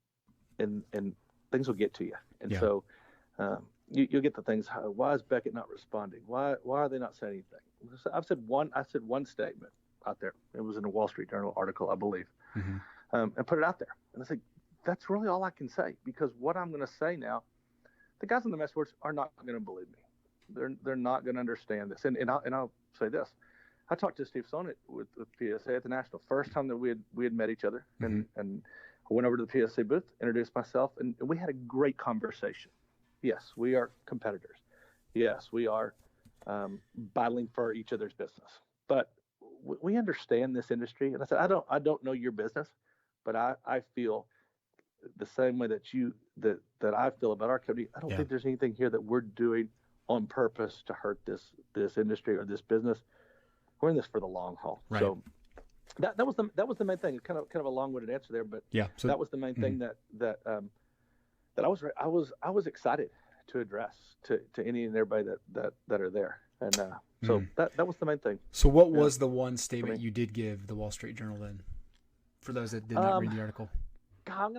things will get to you. And so you'll get the things. Why is Beckett not responding? Why are they not saying anything? I said one statement out there. It was in a Wall Street Journal article, I believe, and put it out there. And I said, that's really all I can say, because what I'm going to say now, the guys on the message boards are not going to believe me. They're not going to understand this. And I'll say this. I talked to Steve Sonnet with PSA at the National. First time that we had met each other, and I went over to the PSA booth, introduced myself, and we had a great conversation. Yes, we are competitors. Yes, we are battling for each other's business. But we understand this industry. And I said, I don't know your business, but I feel the same way that I feel about our company. I don't think there's anything here that we're doing on purpose to hurt this industry or this business. We're in this for the long haul. Right. So that was the main thing. Kind of a long-winded answer there, but so that was the main thing that I was excited to address to any and everybody that are there. And so that was the main thing. So what was the one statement you did give the Wall Street Journal then, for those that did not read the article? God,